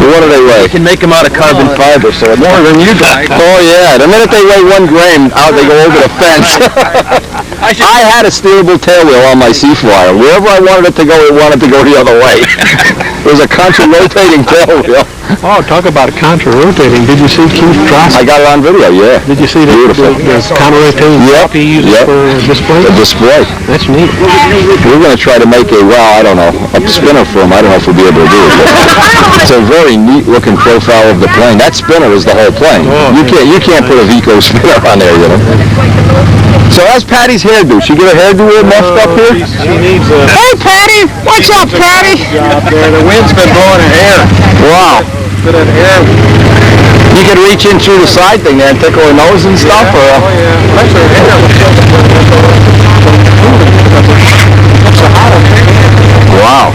What do they weigh? You can make them out of carbon fiber, so more than you guys. Oh, yeah. The minute they weigh 1 gram, out they go over the fence. I had a steerable tail wheel on my Seaflyer. Wherever I wanted it wanted to go the other way. It was a contra-rotating tail wheel. Oh, talk about contra-rotating. Did you see Keith Dross? I got it on video, yeah. Did you see the counter-rotating prop he uses for display? The display. That's neat. We're going to try to make a spinner for him. I don't know if we'll be able to do it. It's a very neat-looking profile of the plane. That spinner is the whole plane. You can't put a Vico spinner on there, you know. So how's Patty's hairdo? She get her hairdo all muffed up here? She needs a... Hey, Patty! What's up, Patty? The wind's been blowing her hair. Wow. Bit of hair. You could reach in through the side thing there and tickle her nose and stuff, or... Oh, yeah. That's her hair. Wow.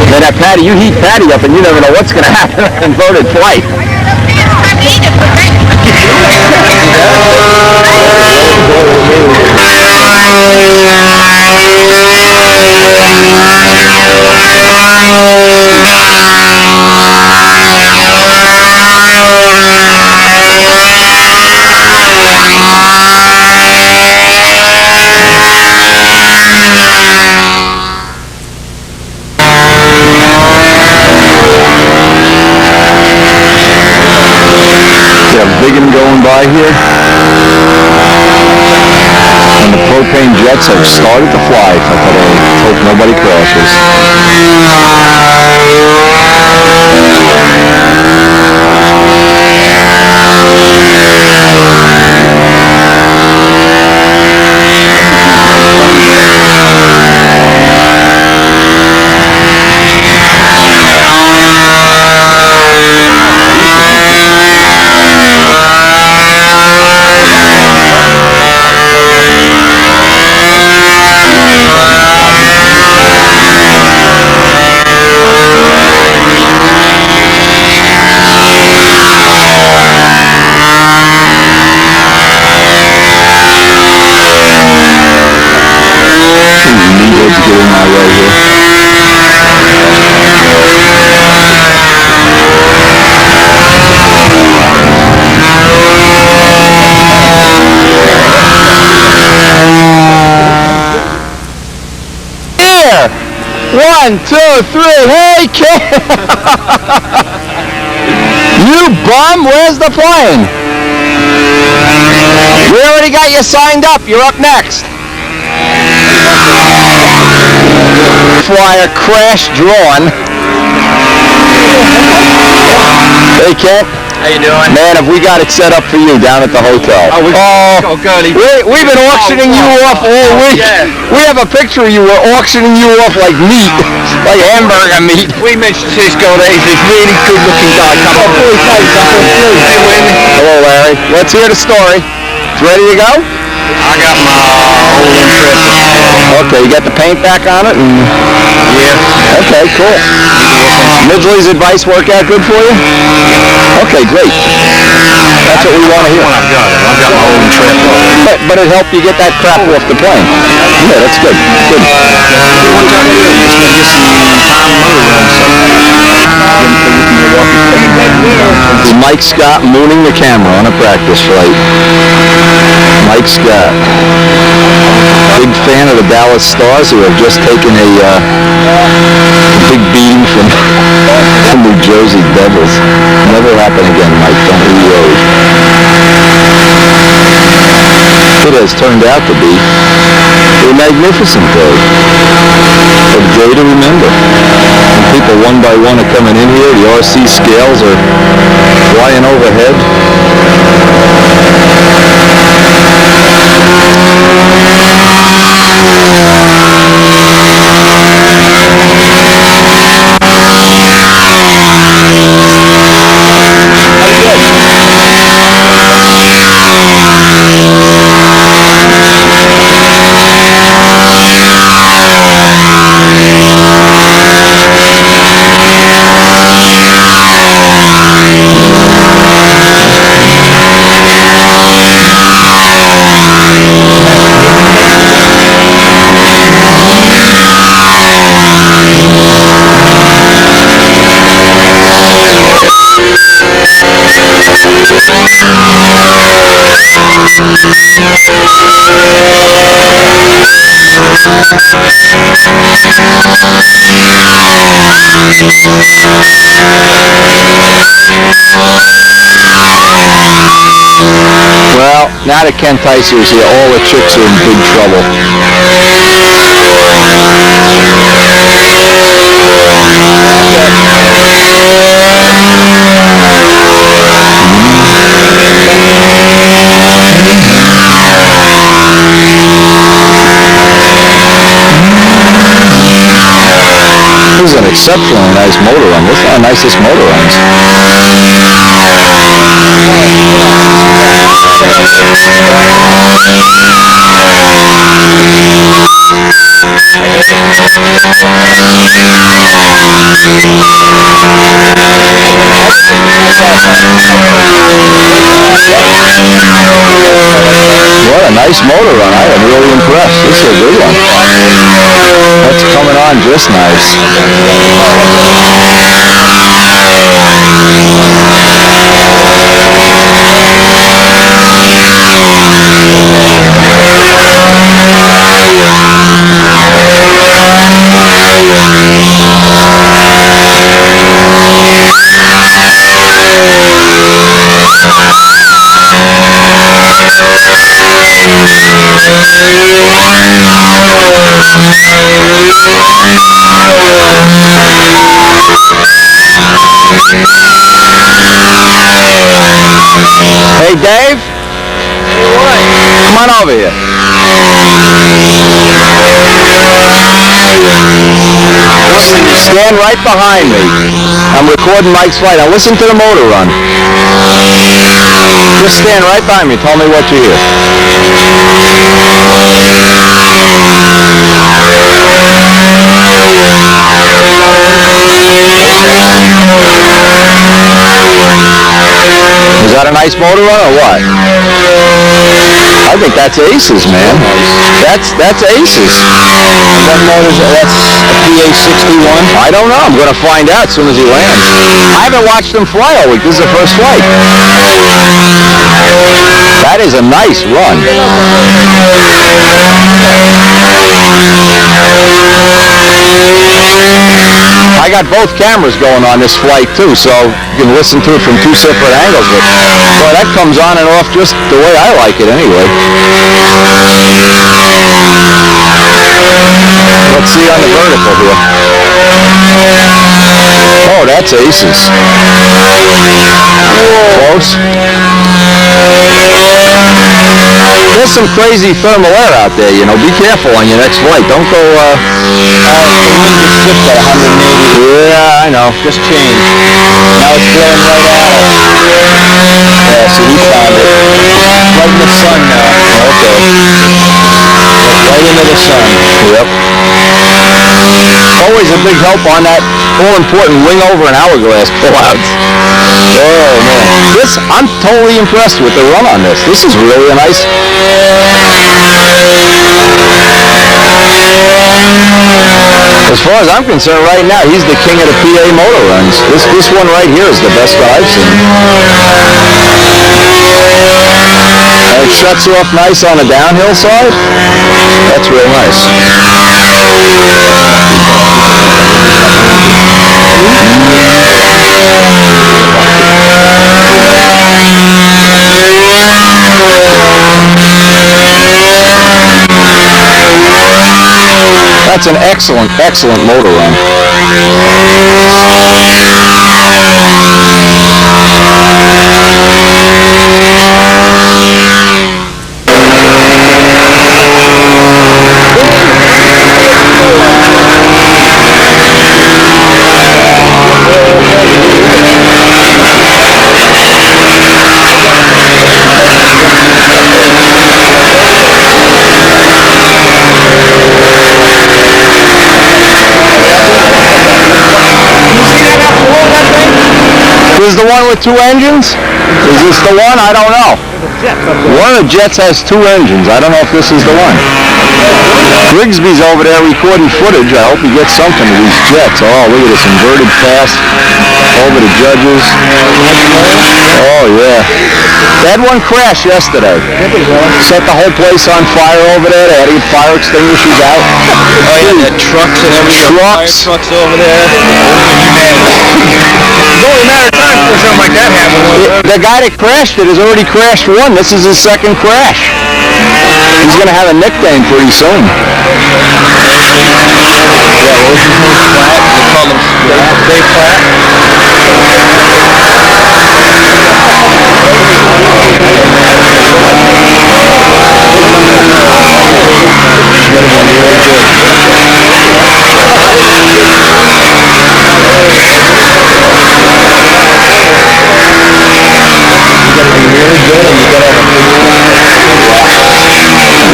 Then that Patty, you heat Patty up and you never know what's going to happen in inverted flight. Biggin going by here, and the propane jets have started to fly for today. Hope nobody crashes. One, two, three, hey kid! You bum, where's the plane? We already got you signed up, you're up next. Flyer crash drawn. Hey Kent. How you doing? Man, have we got it set up for you down at the hotel? Oh, good. We've been auctioning you off all week. Yeah. We have a picture of you. We're auctioning you off like meat, like hamburger meat. We mentioned Cisco days. This really good-looking guy. Come on. Hey, Win. Hello, Larry. Let's hear the story. Ready to go? I got my old interest. Okay, you got the paint back on it? Yeah. Okay, cool. Midgley's advice work out good for you? Okay, great. That's what we want to hear. I've got my old trip. But it helped you get that crap off the plane. Yeah, that's good. Good. Mike Scott mooning the camera on a practice flight. Mike Scott. Big fan of the Dallas Stars, who have just taken a big beating from the New Jersey Devils. Never happen again, Mike. Don't we worry. It has turned out to be a magnificent day. A day to remember. And people one by one are coming in here. The RC scales are flying overhead. Well, now that Ken Tyser is here, all the chicks are in big trouble. This is an exceptionally nice motor run. This is one of the nicest motor runs. What a nice motor run. I am really impressed. This is a good one. That's coming on just nice. Hey, Dave? Come on over here. Stand right behind me. I'm recording Mike's flight. Now listen to the motor run. Just stand right behind me. Tell me what you hear. Is that a nice motor run or what? I think that's aces, man. That's aces. What motor is that? That's a PA-61? I don't know. I'm going to find out as soon as he lands. I haven't watched him fly all week. This is the first flight. That is a nice run. I got both cameras going on this flight too, so you can listen to it from two separate angles. But boy, that comes on and off just the way I like it anyway. Let's see on the vertical here. Oh, That's aces. Close. There's some crazy thermal air out there, you know. Be careful on your next flight. Don't go, the wind just dipped at 180. Yeah, I know. Just change. Now it's blowing right at us. Yeah, so he found it. Right in the sun now. Okay. Right into the sun. Yep. Always a big help on that all-important wing over and hourglass pullouts. Oh, man. I'm totally impressed with the run on this. This is really a nice... As far as I'm concerned right now, he's the king of the PA motor runs. This one right here is the best that I've seen. And it shuts you off nice on the downhill side. That's real nice. That's an excellent, excellent motor run. Is the one with two engines? Is this the one? I don't know. One of the jets has two engines. I don't know if this is the one. Grigsby's over there recording footage. I hope he gets something of these jets. Oh, look at this inverted pass over the judges. Oh, yeah. They had one crash yesterday. Set the whole place on fire over there. They had to get fire extinguishers out. Oh, yeah, they had trucks and everything. Trucks. Fire trucks over there. It's only a matter of time before something like that happens. The guy that crashed it has already crashed one. This is his second crash. He's going to have a nickname pretty soon. They call them Dave Flat.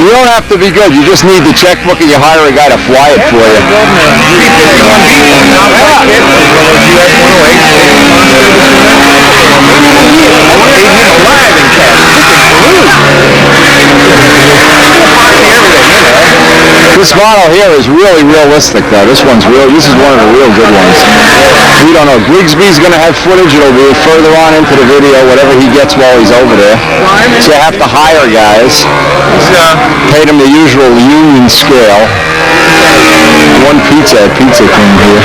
You don't have to be good. You just need the checkbook and you hire a guy to fly it for you. This model here is really realistic, though. This one's real. This is one of the real good ones. We don't know. Grigsby's going to have footage. It'll be further on into the video, whatever he gets while he's over there. So you have to hire guys. Pay them the usual union scale. One pizza at Pizza King here.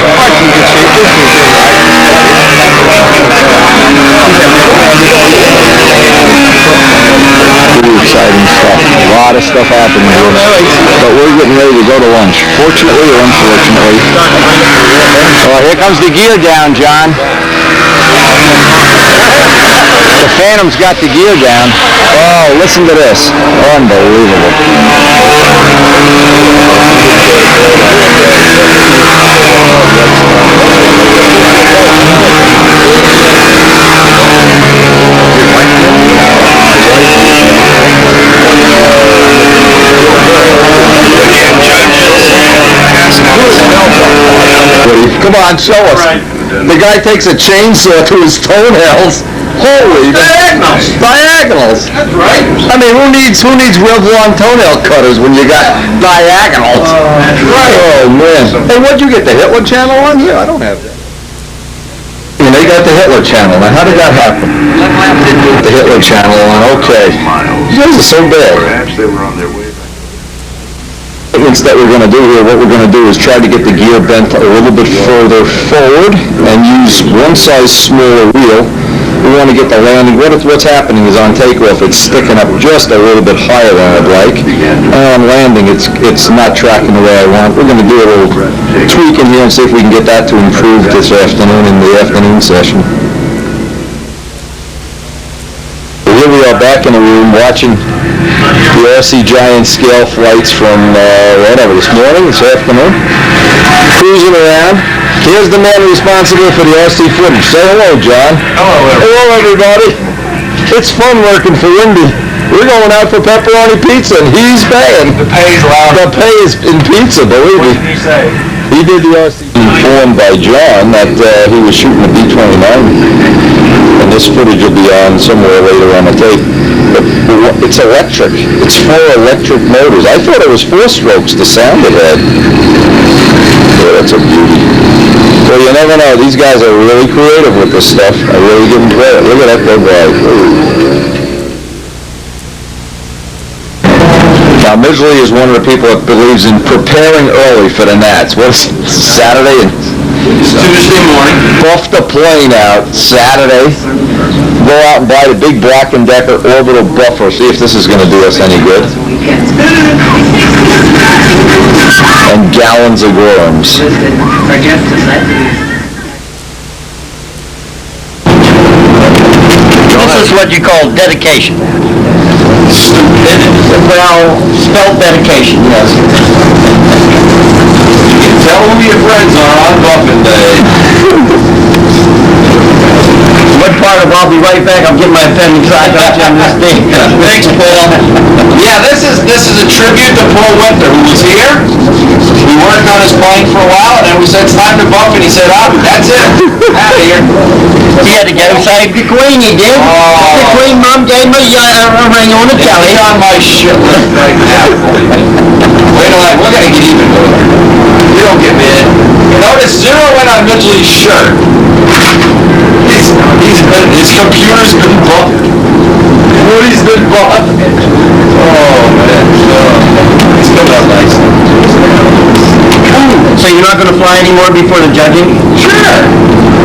Pretty exciting stuff. A lot of stuff happening here. But we're getting ready to go to lunch. Fortunately or unfortunately. Oh, here comes the gear down, John. The Phantom's got the gear down. Oh, listen to this. Unbelievable. Come on, show us. The guy takes a chainsaw to his toenails. Holy diagonals. That's right. I mean, who needs Revlon toenail cutters when you got diagonals? That's right. Oh man. Hey, what'd you get, the Hitler channel on here? I don't have that. And they got the Hitler channel. Now, how did that happen? The Hitler channel on. Okay. You guys are so bad. Perhaps they were on their way back. That we're going to do here, what we're going to do is try to get the gear bent a little bit further forward and use one size smaller wheel We want to get the landing. What's happening is on takeoff, it's sticking up just a little bit higher than I'd like. And on landing, it's not tracking the way I want. We're going to do a little tweaking here and see if we can get that to improve this afternoon in the afternoon session. Here we are back in the room watching the RC Giant scale flights from this morning, this afternoon. Cruising around. Here's the man responsible for the RC footage. Say hello, John. Hello, everybody. It's fun working for Wendy. We're going out for pepperoni pizza, and he's paying. The pay is loud. The pay is in pizza, believe me. What did he say? He did the RC. Informed by John that he was shooting a B-29, and this footage will be on somewhere later on the tape. But it's electric. It's 4 electric motors. I thought it was 4 strokes, the sound it had. Yeah, that's a beauty. Well, you never know. These guys are really creative with this stuff. I really give them credit. Look at that big guy. Now, Midgley is one of the people that believes in preparing early for the NATS. What's Saturday? Tuesday morning. Buff the plane out Saturday. Go out and buy the big Black & Decker orbital buffer. See if this is going to do us any good. And gallons of worms. This is what you call dedication. Well, spelled dedication, yes. Tell who your friends are on Buffin Day. What part of I'll be right back? I'm getting my pen because I got you on this thing. Thanks, Paul. Yeah, this is a tribute to Paul Winter, who was here. We worked on his plane for a while, and then we said it's time to buff, and he said, that's it. Out of here. He had to go save the Queen, he did. The Queen Mom gave me a ring on the telly. It's on my shit list right now. Wait till we're going to get even with it. You don't get me in. Notice 0 went on Midgley's shirt. His computer's been buffed. Woody's been buffed. Oh, man. It's coming out nice. So you're not going to fly anymore before the judging? Sure.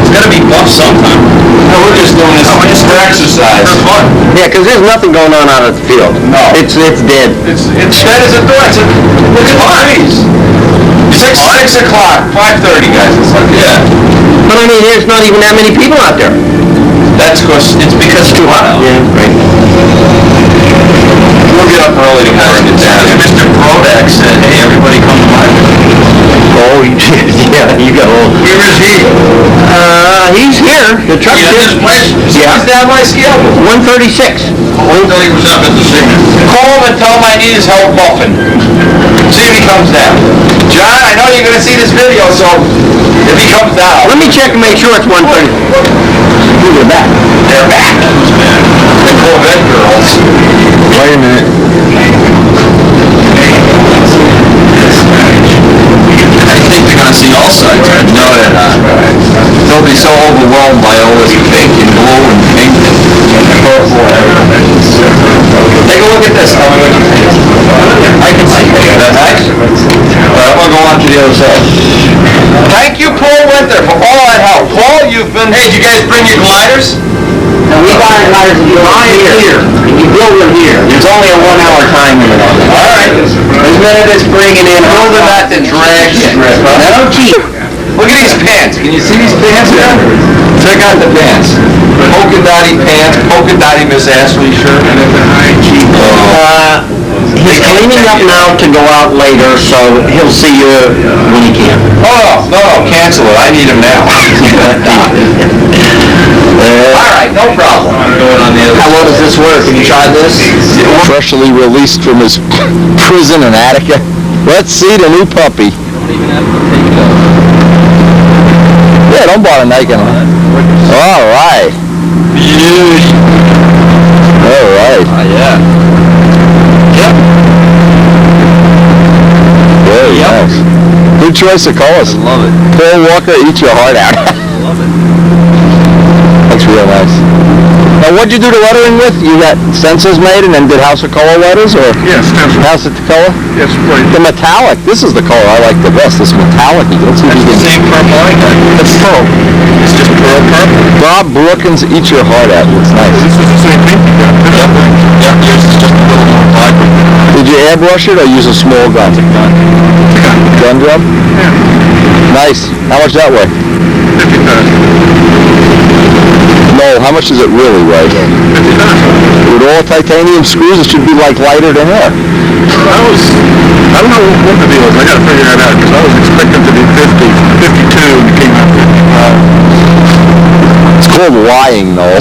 It's got to be buffed sometime. No, we're just doing this for exercise. For fun. Yeah, because there's nothing going on out at the field. No. It's dead. It's dead as a door. Look at the trees. 6 o'clock, 5:30, guys. It's like, yeah. But I mean, there's not even that many people out there. It's because it's too hot out. Yeah, right. We'll get up early tomorrow and get down. Mr. Brodak said, hey, everybody come to my place. Oh, yeah, you got old. Where is he? He's here. The truck's He's at here. this place? Yeah. He's down my scale. 136. Wait till he was up at the signal. Call him and tell him I need his help buffing. See if he comes down. John, I know you're going to see this video, so if he comes down. Let me check and make sure it's 130. They're back. They're back. The Corvette girls. Wait a minute. I think they're going to see all sides. No, they're not. They'll be so overwhelmed by all this pink and blue and pink and purple and everything. Take a look at this. Tell me what you think. I can see it. Is that nice? All right, I'm going to go on to the other side. Thank you, Paul Winter, for all that help. Paul, you've been... Hey, did you guys bring your gliders? Now, we buy gliders and build them here. You build them here. There's only a 1-hour time limit on them. All right. This minute it's bringing in... Building that to drag strip. That'll keep. Look at these pants. Can you see these pants here? Check out the pants. Polka dotty pants, polka dotty Miss Ashley shirt. He's cleaning up now to go out later, so he'll see you when he can. Oh, no, cancel it. I need him now. All right, no problem. How well does this work? Have you tried this? Freshly released from his prison in Attica. Let's see the new puppy. Yeah, don't bother making him. All right. All right. Yeah. Yep. Very nice. Good choice of colors. I love it. Paul Walker, eat your heart out. Love it. That's real nice. Now, what'd you do the lettering with? You got stencils made and then did House of Color letters, or? Yeah, stencil. House of Color? Yes, right. The metallic. This is the color I like the best. This metallic. Let's see if you can. Same purple I got. It's pearl. It's just pearl purple. Bob Brookins, eat your heart out. Looks nice. This is the same thing you got. Yep, yours is just a little more vibrant. Did you airbrush it or use a small gun? Gun drum? Yeah. Nice. How much that weigh? 50,000. No, how much does it really weigh? 50,000. With all titanium screws, it should be like lighter than air. I don't know what the deal is. I gotta figure that out, because I was expecting to be 50, 52, and it came out 55. It's called lying, though.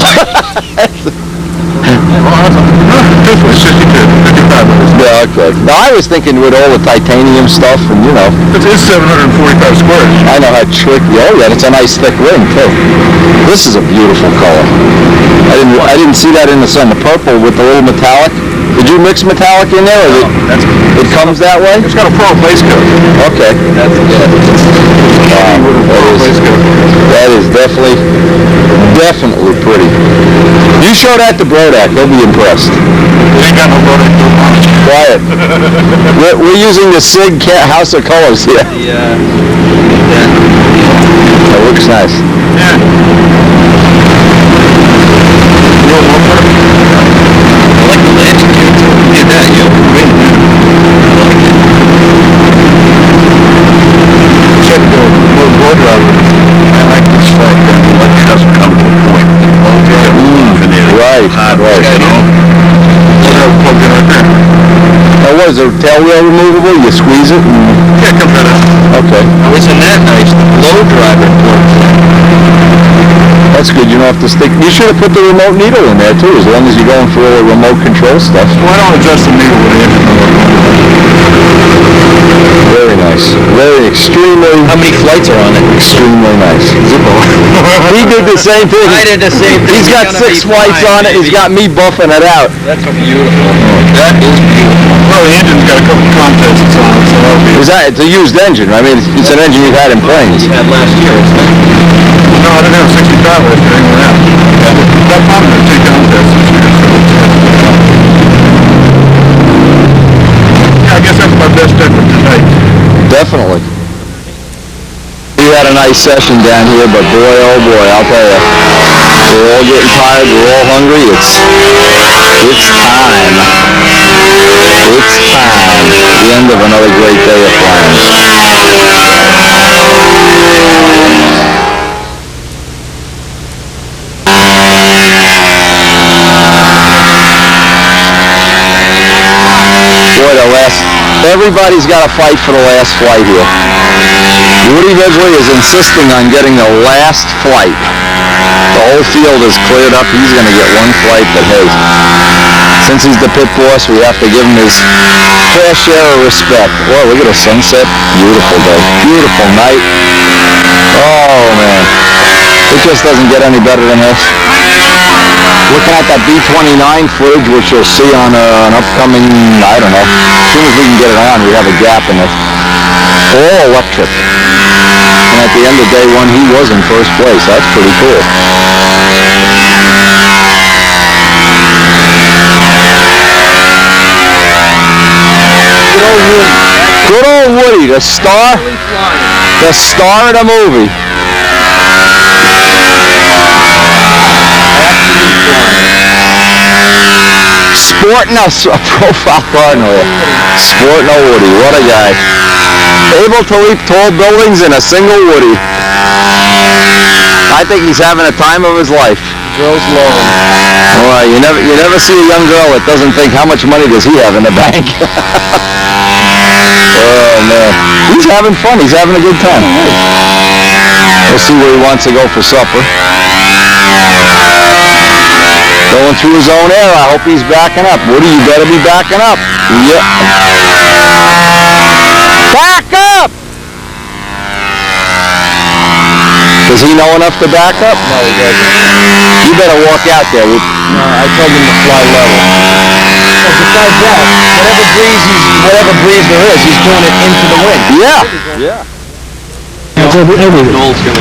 This was 52, 55. Yeah, okay. Now, I was thinking with all the titanium stuff, and you know. It is 745 squares. I know how tricky. Oh, yeah, it's a nice thick ring, too. This is a beautiful color. I didn't see that in the sun. The purple with the little metallic. Did you mix metallic in there, or it comes that way? It's got a pearl base coat. Okay. That's good. That is definitely pretty. You show that to Brodak, he'll be impressed. We ain't got no Brodak. Quiet. We're using the SIG House of Colors here. Yeah. That looks nice. Yeah. You want more purple? I like the lantern too. Look at that, yo. Great. I like it. Check the board driver. I like this fact that the light doesn't come to a point. Right. You know? Plug in right there. Now what is it, tail wheel removable? You squeeze it? Yeah, it comes right out. Okay. Oh, isn't that nice? The blow driver plugs in. That's good. You don't have to stick. You should have put the remote needle in there too, as long as you're going for all the remote control stuff. Well, I don't adjust the needle with the engine. Very nice. Very extremely. How many flights are on it? Extremely nice. He did the same thing. I did the same thing. He's got 6 flights on it. He's got me buffing it out. That's beautiful. That is beautiful. Well, the engine's got a couple contests on it, so that'll be... Is that, it's a used engine. I mean, it's an engine you've had in planes. You had last year, isn't it? No, I didn't have a 65 last year. It went out. That pump had 2 contests this year, so... Yeah, I guess that's my best effort to date. Definitely. We had a nice session down here, but boy, oh boy, I'll tell you, we're all getting tired, we're all hungry. It's time. It's time. The end of another great day of flying. Boy, everybody's got to fight for the last flight here. Woody Ridgely is insisting on getting the last flight. The whole field is cleared up. He's going to get one flight, but hey, since he's the pit boss, we have to give him his fair share of respect. Whoa, look at the sunset. Beautiful day. Beautiful night. Oh, man. It just doesn't get any better than this. Looking at that B-29 footage, which you'll see on an upcoming, I don't know, as soon as we can get it on, we have a gap in it. All electric. And at the end of day one, he was in first place. That's pretty cool. Good old Woody, the star of the movie. Sporting a profile cardinal here. Sporting a Woody, what a guy. Able to leap tall buildings in a single Woody. I think he's having a time of his life. Girls love him. Well, you never see a young girl that doesn't think, how much money does he have in the bank? Oh man, he's having fun. He's having a good time. We'll see where he wants to go for supper. Going through his own air. I hope he's backing up. Woody, you better be backing up. Yep. Back up! Does he know enough to back up? No, he doesn't. You better walk out there. No, I told him to fly level. Well, besides that, whatever breeze there is, he's doing it into the wind. Yeah.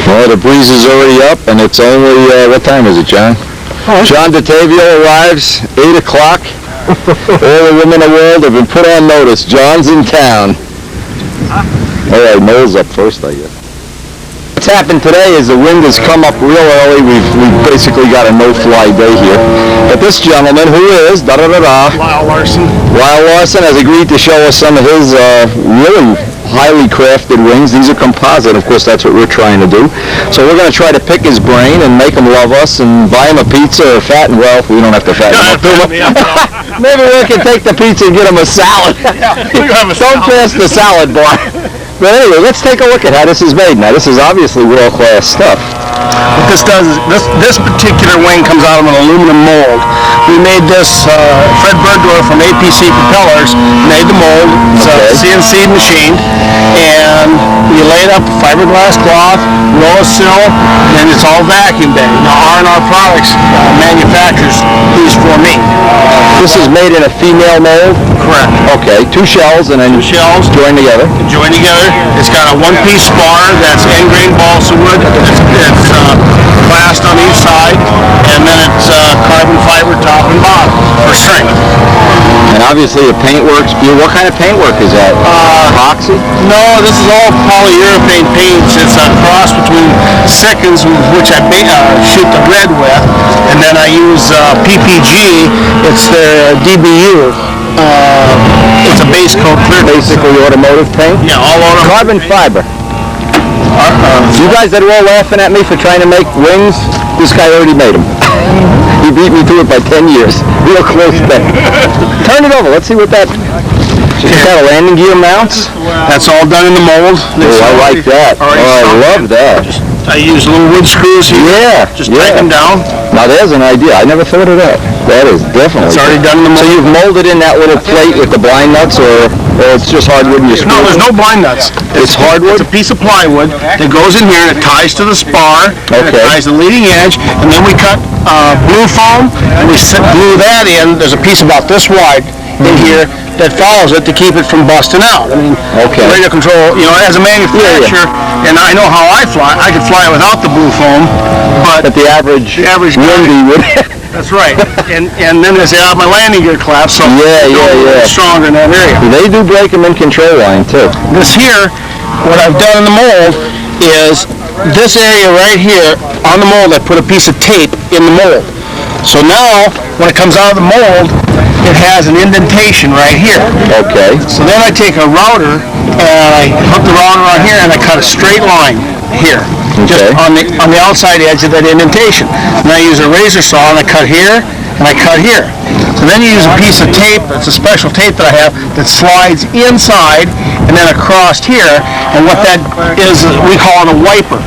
Well, the breeze is already up, and it's only, what time is it, John? John DeTavio arrives, 8 o'clock. All the women in the world have been put on notice. John's in town. All right, Noel's up first, I guess. What's happened today is the wind has come up real early. We've basically got a no-fly day here. But this gentleman, who is Lyle Larson, has agreed to show us some of his really highly crafted wings. These are composite. Of course, that's what we're trying to do. So we're going to try to pick his brain and make him love us and buy him a pizza or fatten. Well, we don't have to fatten him up too much. Maybe we can take the pizza and get him a salad. Don't pass the salad bar. But anyway, let's take a look at how this is made. Now, this is obviously world-class stuff. What this does is, this particular wing comes out of an aluminum mold. We made this, Fred Berdorf from APC Propellers made the mold. It's a CNC machine. And you lay it up fiberglass cloth, roll a sill, and it's all vacuum bagged. Now, R&R Products manufactures these for me. This is made in a female mold? Correct. Okay, 2 shells and then 2 shells joined together. Joined together. It's got a 1-piece spar that's end-grain balsa wood. It's glassed on each side, and then it's carbon fiber top and bottom for strength. And obviously the paint works. What kind of paint work is that? Epoxy? No, this is all polyurethane paints. It's a cross between Seconds, which I shoot the red with, and then I use PPG. It's their DBU. It's a base coat clear. Basically automotive paint? Yeah, all automotive. Carbon fiber. You guys that are all laughing at me for trying to make wings, this guy already made them. He beat me to it by 10 years. Real close thing. Turn it over. Let's see what that... Is that a landing gear mounts? That's all done in the mold. Oh, I like that. Oh, I love that. I use little wood screws here. Yeah. Just tighten them down. Now there's an idea. I never thought of that. That is definitely. It's already done in the mold. So you've molded in that little plate with the blind nuts, or it's just hardwood and you screw? No, there's no blind nuts. It's hardwood? It's a piece of plywood that goes in here and it ties to the spar. And it ties the leading edge, and then we cut blue foam and we glue that in. There's a piece about this wide in here that follows it to keep it from busting out. I mean, radio control, you know, as a manufacturer, and I know how I fly. I could fly without the blue foam, but the average windy would. That's right. And then they say, my landing gear collapsed, so it's stronger in that area. They do break them in control line too. This here, what I've done in the mold is this area right here on the mold, I put a piece of tape in the mold. So now, when it comes out of the mold, it has an indentation right here. Okay. So then I take a router and I hook the router on here and I cut a straight line here, just on the outside edge of that indentation. And I use a razor saw and I cut here and I cut here. So then you use a piece of tape, it's a special tape that I have, that slides inside and then across here, and what that is, we call it a wiper.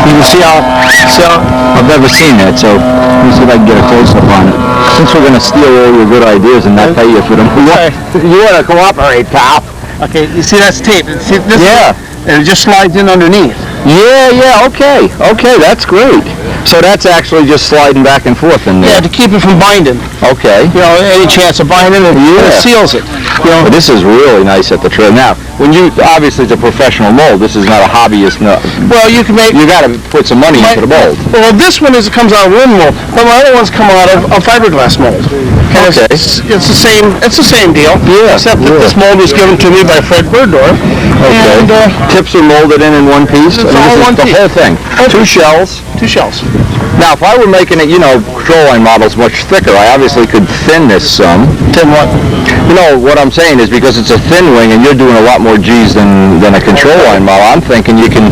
You can see how, I've never seen that, so let me see if I can get a close-up on it. Since we're going to steal all your good ideas and not pay you for them, you want to cooperate, pal. Okay, you see that's tape. See this? Yeah. And it just slides in underneath. Yeah, okay, that's great. So that's actually just sliding back and forth in there. Yeah, to keep it from binding. Okay. You know, any chance of binding it, it seals it. You know, this is really nice at the trail. Now, when you, obviously it's a professional mold, this is not a hobbyist. No. Well, you can make... You got to put some money into the mold. Well, this one comes out of wood mold, but my other ones come out of a fiberglass mold. Okay. It's the same deal. Yeah. Except that this mold was given to me by Fred Berdorf. Okay. And, tips are molded in one piece. It's all one piece. The whole thing. 2 shells. 2 shells. Now, if I were making it, you know, control line models much thicker, I obviously could thin this some. Thin what? You know, what I'm saying is because it's a thin wing and you're doing a lot more G's than a control line model, I'm thinking you can,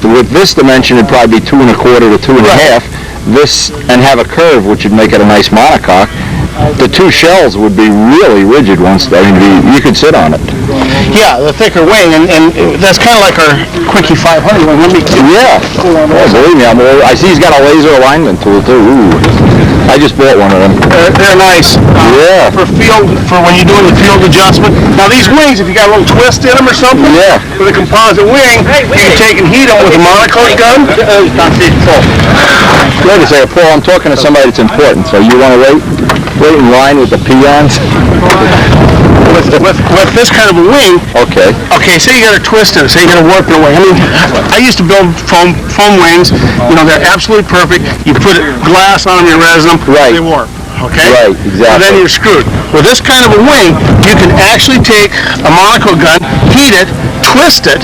with this dimension, it'd probably be 2 1/4 to 2 1/2. This, and have a curve, which would make it a nice monocoque. The 2 shells would be really rigid once, you could sit on it. Yeah, the thicker wing, and that's kind of like our Quickie 500 wing. Let me believe me, I see he's got a laser alignment tool too. Ooh. I just bought one of them. They're nice. For when you're doing the field adjustment. Now these wings, if you got a little twist in them or something, with a composite wing, you can take and heat them with a monocoque gun. Wait a second, Paul, I'm talking to somebody that's important, so you want to wait in line with the peons? with this kind of a wing. Okay. Okay, say you got to twist it, say you got to warp it away. I mean, I used to build foam wings. You know, they're absolutely perfect. You put glass on them, you resin them, Right. they warp. Okay? Right, exactly. So then you're screwed. With this kind of a wing, you can actually take a monocle gun, heat it, twist it.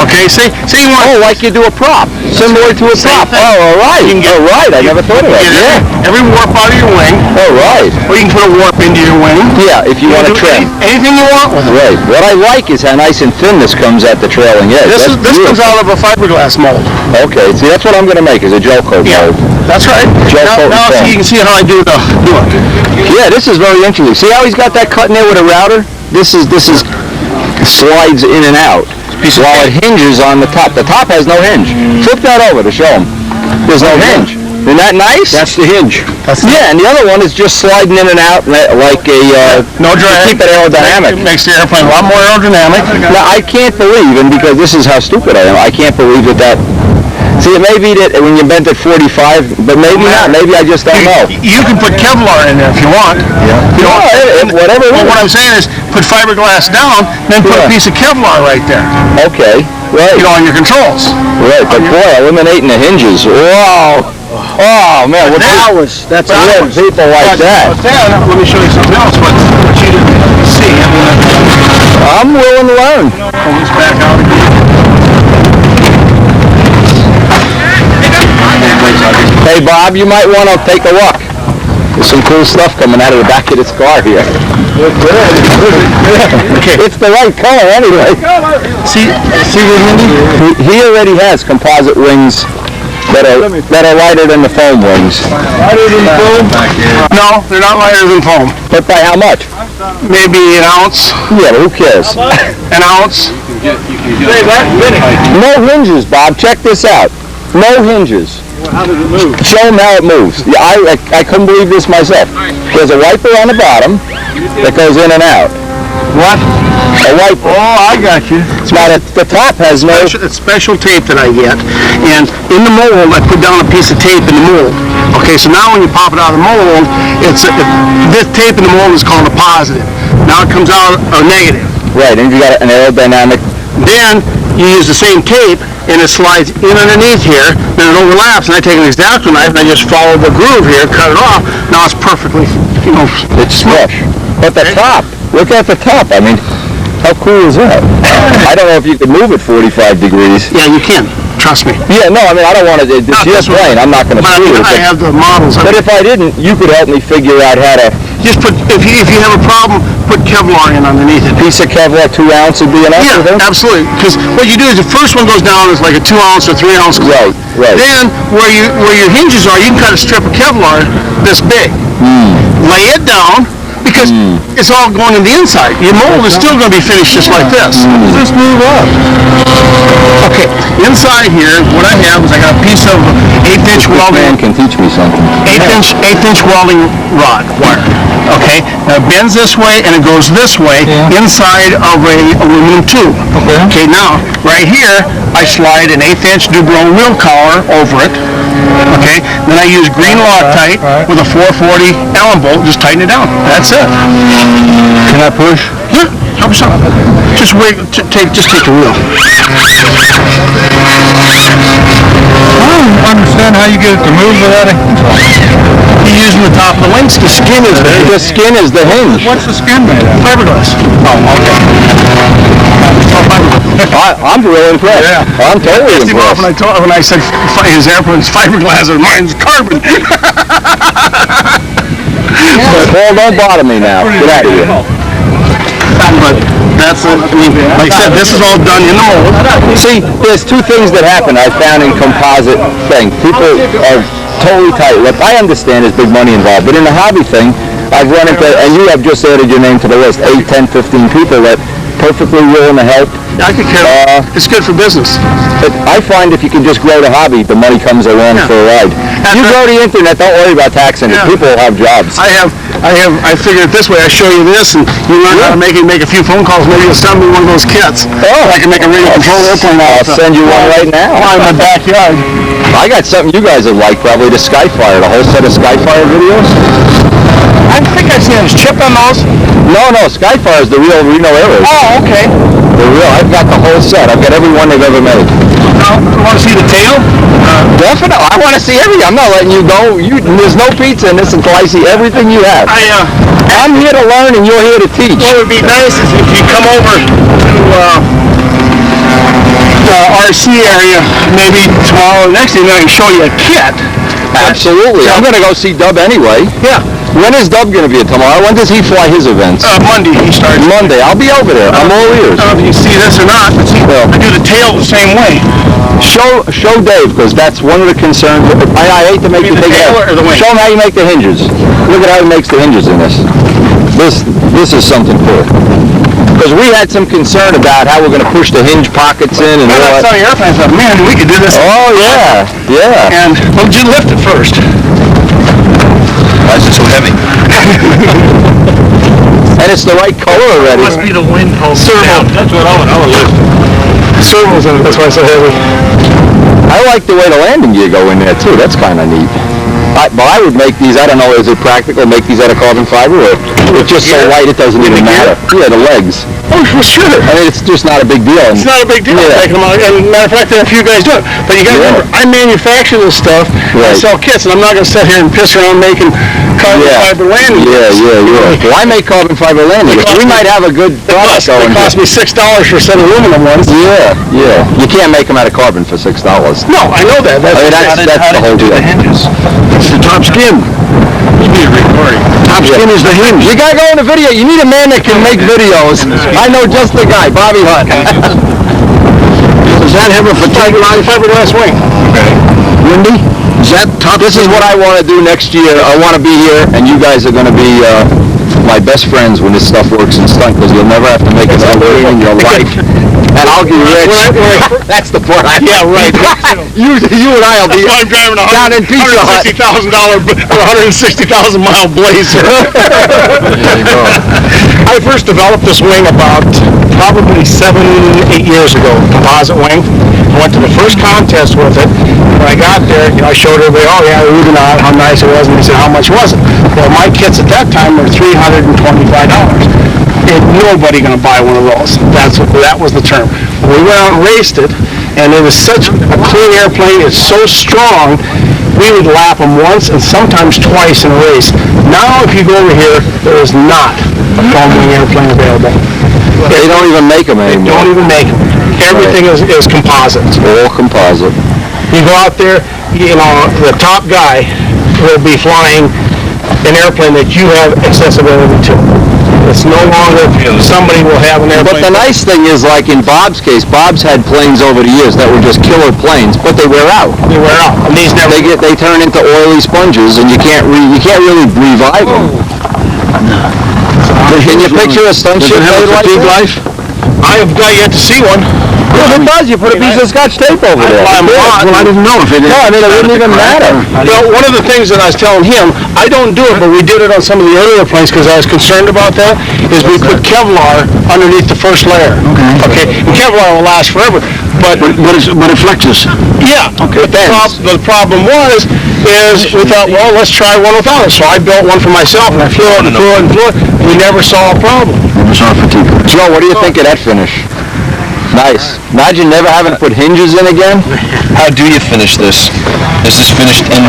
Okay, say you want. Oh, like you do a prop, similar to a prop. thing. Oh, all right. All right. I never thought of that. Yeah. Every warp out of your wing. All right. Or you can put a warp into your wing. Yeah, if you want to do trim. anything you want with it. Right. What I like is how nice and thin this comes at the trailing edge. This comes out of a fiberglass mold. Okay, see, that's what I'm going to make, is a gel coat mold. That's right. Now you can see how I do it. Yeah, this is very interesting. See how he's got that cut in there with a router? This is slides in and out. While it hinges on the top. The top has no hinge. Flip that over to show him. There's no hinge. Isn't that nice? That's the hinge. Yeah, and the other one is just sliding in and out like a no drag. To keep it aerodynamic. It makes the airplane a lot more aerodynamic. Now I can't believe, and because this is how stupid I am, I can't believe that. See, it may be that when you bent at 45, but maybe not. Maybe I just don't know. You can put Kevlar in there if you want. Yeah. You know, whatever. Well, what I'm saying is, put fiberglass down, then put a piece of Kevlar right there. Okay. Right. You know, on your controls. Right, but boy, eliminating the hinges. Wow. Oh man, that's real people like that. But then, let me show you something else. What you didn't see. I'm willing to learn. Pull this back out again. Hey Bob, you might want to take a look. There's some cool stuff coming out of the back of this car here. It's the right color anyway. See he already has composite wings that are lighter than the foam wings. Lighter than foam? No, they're not lighter than foam. But by how much? Maybe an ounce. Yeah, who cares? An ounce. No hinges, Bob. Check this out. No hinges. Well, how does it move? Show them how it moves. Yeah, I couldn't believe this myself. There's a wiper on the bottom that goes in and out. What? A wiper. Oh, I got you. Now the top has no... It's special tape that I get, and in the mold I put down a piece of tape in the mold. Okay, so now when you pop it out of the mold, this tape in the mold is called a positive. Now it comes out a negative. Right, and you got an aerodynamic. Then you use the same tape, and it slides in underneath here, then it overlaps, and I take an X-Acto knife and I just follow the groove here, cut it off. Now it's perfectly, it's flush. But the top, look at the top. I mean, how cool is that? I don't know if you could move it 45 degrees. Yeah, you can. Trust me. Yeah, no, I mean, I don't want to. It's your plane. I'm not going to screw it. I have the models. But if I didn't, you could help me figure out how to. Just put, if you have a problem, put Kevlar in underneath it. Piece of Kevlar, 2 ounce would be enough? Yeah, absolutely. Because what you do is the first one goes down is like a 2 ounce or 3 ounce. Right. Then where your hinges are, you can cut a strip of Kevlar this big. Lay it down. Because it's all going in the inside. Your mold is still going to be finished just like this. How does this move up? Okay, inside here, what I have is I got a piece of 1/8" welding. Man can teach me something. 1/8" welding rod wire. Okay, now it bends this way and it goes this way inside of a aluminum tube. Okay, now right here I slide an 1/8" Dubron wheel collar over it. Okay, then I use green Loctite with a 440 Allen bolt. Just tighten it down. That's it. Can I push? Yeah, help yourself. Just wait. Just take the wheel. I don't understand how you get it to move without a hinge. You're using the top of the wings. The skin is the hinge. What's the skin made of? Fiberglass. Oh, okay. I'm really impressed. Yeah. I'm totally impressed. When I said his airplane's fiberglass and mine's carbon. Paul, don't bother me now. Get out of here. But that's it. I mean, like I said, this is all done in the mold. See, there's 2 things that happen I found in composite thing. People are totally tight-lipped. I understand there's big money involved, but in the hobby thing, I've run into, and you have just added your name to the list, 8, 10, 15 people that perfectly willing to help. I could care. It's good for business. But I find if you can just grow the hobby, the money comes along for a ride. You grow the internet, don't worry about taxing it. People will have jobs. I figure it this way. I show you this, and you learn how to make a few phone calls. Maybe you'll send me one of those kits. Oh, I can make a radio control airplane. I'll send you one right now. In my backyard. I got something you guys would like, probably the Skyfire, the whole set of Skyfire videos. I I think I've seen them chip on those. No, Skyfire is the real Reno Arrows. Oh, okay. They're real. I've got the whole set. I've got every one they've ever made. Now, you want to see the tail? Definitely. I want to see everything. I'm not letting you go. There's no pizza in this until I see everything you have. I'm here to learn and you're here to teach. What would be nice is if you come over to the RC area maybe tomorrow or next day, I can show you a kit. Absolutely. I'm going to go see Dub anyway. Yeah. When is Dub going to be tomorrow? When does he fly his events? Monday he starts. Monday. I'll be over there. I'm all ears. I don't know if you see this or not, but see, I do the tail the same way. Show Dave, because that's one of the concerns. I hate to make you take it out. Show him how you make the hinges. Look at how he makes the hinges in this. This is something cool. Because we had some concern about how we're going to push the hinge pockets in and all that. I saw your airplane, I thought, man, we could do this. Oh, yeah. Yeah. And, well, you lift it first. Why is it so heavy? And it's the right color already. It must be the wind holding down. That's what I would lift. Servos in it, that's why it's so heavy. I like the way the landing gear go in there, too. That's kind of neat. But I would make these, I don't know, is it practical to make these out of carbon fiber, or it's just so light it doesn't even matter? Yeah, the legs. Oh, for sure. I mean, it's just not a big deal. It's not a big deal taking them out. And matter of fact, there are a few guys do it. But you got to remember, I manufacture this stuff. I sell kits, and I'm not going to sit here and piss around making carbon fiber landing gears. Well, I make carbon fiber landing gears. We might have a good product going. It cost me $6 for a set of aluminum ones. Yeah. You can't make them out of carbon for $6. No, I know that. That's the whole deal. The hinges. It's the top skin. You need a recording. Top skin is the hinge. You gotta go in the video. You need a man that can make videos. I know just the guy, Bobby Hunt. Does that have a fiberglass wing? Okay. Windy? Is that top? This is what I want to do next year. I want to be here, and you guys are going to be my best friends when this stuff works in stunt, because you'll never have to make another in your life. And I'll be rich. That's the part I right. you and I will be driving down in Pizza Hut. $160,000 or 160,000 mile Blazer. I first developed this wing about probably 7-8 years ago, composite wing. I went to the first contest with it. When I got there, I showed everybody, oh yeah, we did not, how nice it was, and they said, how much was it? Well, my kits at that time were $325. And nobody going to buy one of those. That was the term. We went out and raced it, and it was such a clean airplane. It's so strong, we would lap them once and sometimes twice in a race. Now, if you go over here, there is not a foam wing airplane available. They don't even make them anymore. They don't even make them. Everything is composite. It's all composite. You go out there, the top guy will be flying an airplane that you have accessibility to. It's no longer somebody will have an airplane. But the nice thing is, like in Bob's case, Bob's had planes over the years that were just killer planes, but they wear out. They wear out. And these never. They turn into oily sponges, and you can't really revive them. Can you picture a stunt ship made like this? I have got yet to see one. Well, it does. You put a piece of Scotch tape over there. Well, I didn't know if it. No, I mean, it wouldn't even matter. Well, one of the things that I was telling him, I don't do it, but we did it on some of the earlier planes because I was concerned about that, is we put Kevlar underneath the first layer. Okay. And Kevlar will last forever. But it flexes. Yeah. Okay. But the problem is we thought, well, let's try one without it. So I built one for myself, and I flew it and flew it and flew it. We never saw a problem. Never saw fatigue. Joe, what do you think of that finish? Nice. Imagine never having to put hinges in again. How do you finish this? Is this finished in...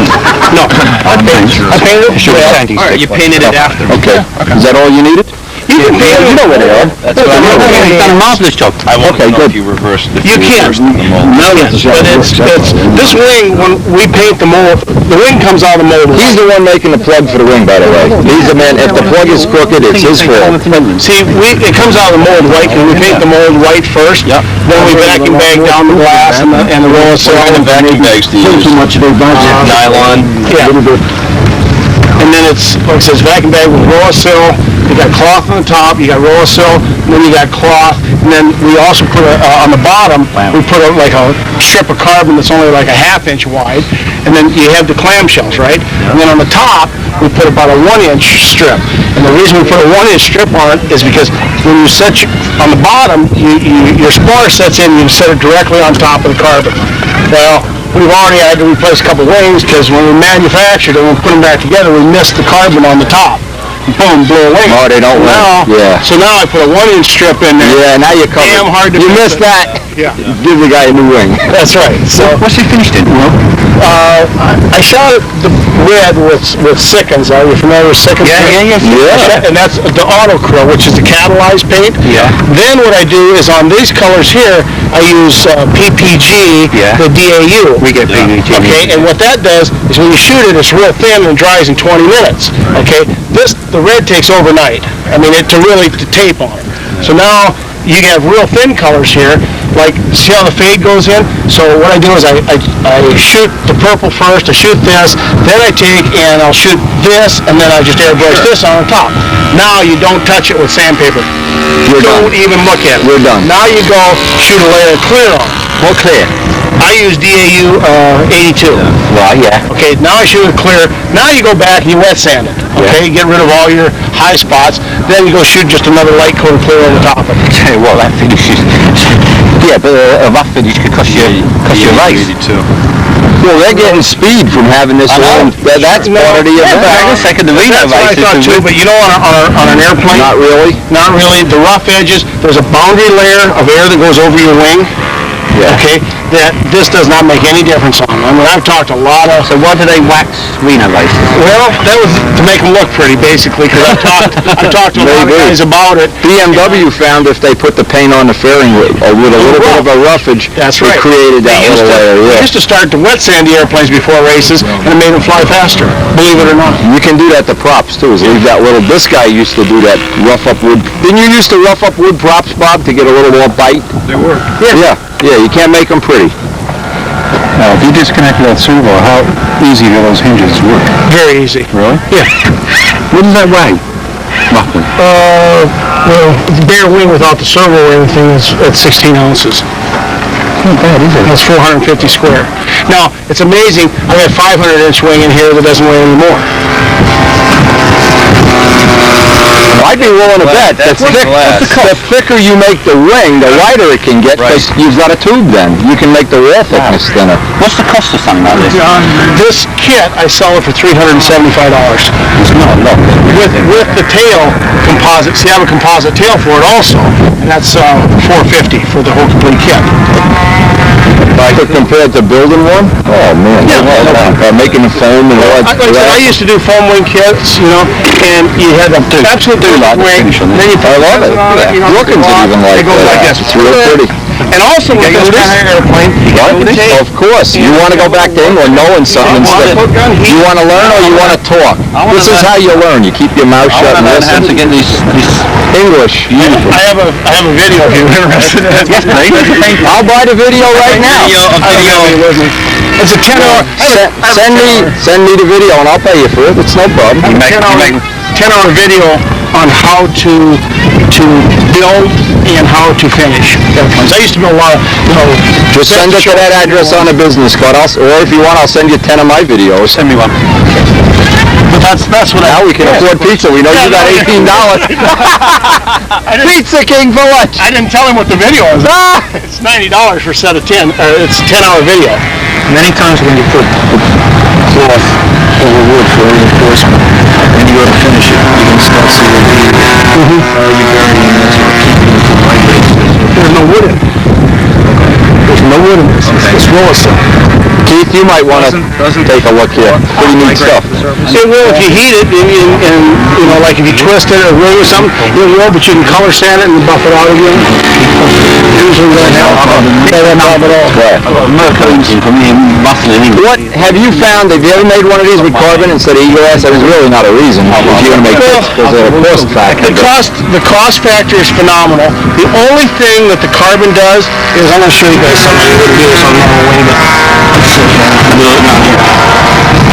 No. I painted it. Sure. All right, you painted it after. Okay. Is that all you needed? You know where they are. That's what I'm You've done a marvelous job. I want to know good. if you reversed the can't. mold. No, but it's this wing, when we paint the mold, the wing comes out of the mold. He's the one making the plug for the wing, by the way. He's the man. If the plug is crooked, it's his fault. See, it comes out of the mold white, because we paint the mold white first. Yep. Then we vacuum bag down the glass and the roll of cell. What kind of vacuum bags do you use? Nylon? Yeah. And then it's, like I said, it's vacuum bag with roll of cell. You got cloth on the top, you got roll of cell, and then you got cloth, and then we also put on the bottom, we put like a strip of carbon that's only like a ½ inch wide, and then you have the clamshells, right? And then on the top, we put about a 1-inch strip. And the reason we put a 1-inch strip on it is because when you set on the bottom, your spar sets in, you set it directly on top of the carbon. Well, we've already had to replace a couple wings because when we manufactured it, when we put them back together, we missed the carbon on the top. boom, blow away. Oh, they don't now, yeah. So now I put a 1-inch strip in there. Yeah, now you're covered. Damn hard to You miss missed that. Yeah. Give the guy a new wing. That's right. So what's he finished in? Well, I shot the red with Sikkens. Are you familiar with Sikkens? Yeah. And that's the Autocryl, which is the catalyzed paint. Yeah. Then what I do is on these colors here, I use PPG, the DAU. We get PPG. Okay, and what that does is when you shoot it, it's real thin and dries in 20 minutes. Okay, the red takes overnight. I mean, to tape on it. So now you have real thin colors here, like, see how the fade goes in? So what I do is I shoot the purple first, I shoot this, then I take and I'll shoot this, and then I just airbrush this on top. Now you don't touch it with sandpaper. Don't even look at it. We're done. Now you go shoot a layer of clear on. What clear? I use DAU 82. Well, yeah. Okay, now I shoot it clear. Now you go back and you wet sand it. Okay, get rid of all your high spots. Then you go shoot just another light coat of clear over top of it. Okay, well, that finishes. Yeah, but that finish could cost you life. Well, they're getting speed from having this on. That's part of the event. That's what I thought too, but you know, on an airplane, Not really. not really. The rough edges, there's a boundary layer of air that goes over your wing. Yeah. Okay, that this does not make any difference on them. I mean, I've talked a lot of. So why do they wax Reno laces? Well, that was to make them look pretty, basically, because I've talked to a lot of guys about it. BMW found if they put the paint on the fairing with a little bit of a roughage, That's it right. created that little layer. They Yeah. used to start to wet sand the airplanes before races, and it made them fly faster. Believe it or not. You can do that to props too. Is leave that little. This guy used to do that. Rough up wood. Didn't you used to rough up wood props, Bob, to get a little more bite? They were. Yeah. Yeah. You can't make them pretty. Now, if you disconnect that servo, how easy do those hinges work? Very easy. Really? Yeah. What does that weigh, roughly? Well, the bare wing without the servo or anything is at 16 ounces. Not bad, is it? That's 450 square. Now, it's amazing. I got a 500-inch wing in here that doesn't weigh any more. I'd be willing to bet the thicker you make the wing, the wider it can get, because you've got a tube then. You can make the rail thickness thinner. What's the cost of something like this? This kit, I sell it for $375. No. With the tail composite, see I have a composite tail for it also, and that's $450 for the whole complete kit. Compared to building one? Oh man. Yeah. Making the foam and all that. Like I said, I used to do foam wing kits, you know, and you had a absolute perfect wing, and then you put I love it. Brookins even like that. It's real pretty. And also with this kind of airplane, Of course. You want to go back to England knowing something instead. You want to learn or you want to talk? This is how you learn. You keep your mouth shut and listen. to get these English. I have a video if you're interested in it. Yes, please. I'll buy the video right now. It's a 10-hour. Send me the video and I'll pay you for it. It's no problem. 10-hour video on how to build and how to finish airplanes. I used to build a lot of, Just send it to that address on a business card. Or if you want, I'll send you 10 of my videos. Send me one. But that's what now we can afford pizza. We know you got $18. Pizza King for lunch. I didn't tell him what the video is. It's $90 for a set of 10. It's a 10-hour video. Many times when you put cloth over wood for reinforcement, and you go to finish it, you can start to see the are you burying this or keeping it from vibrating? There's no wood in it. There's no wood in this. It's Rollison. Keith, you might want to take a look here. Pretty neat stuff. It will if you heat it, and like if you twist it or ring or something, it will, but you can color sand it and buff it out again. Usually that helps. They don't help at all. What have you found? Have you ever made one of these with carbon instead of e-glass? That is really not a reason. If you're going to make this, because of the cost factor. The cost factor is phenomenal. The only thing that the carbon does is, I'm going to show you guys something. I'm going to do this on my own wing, but let's see.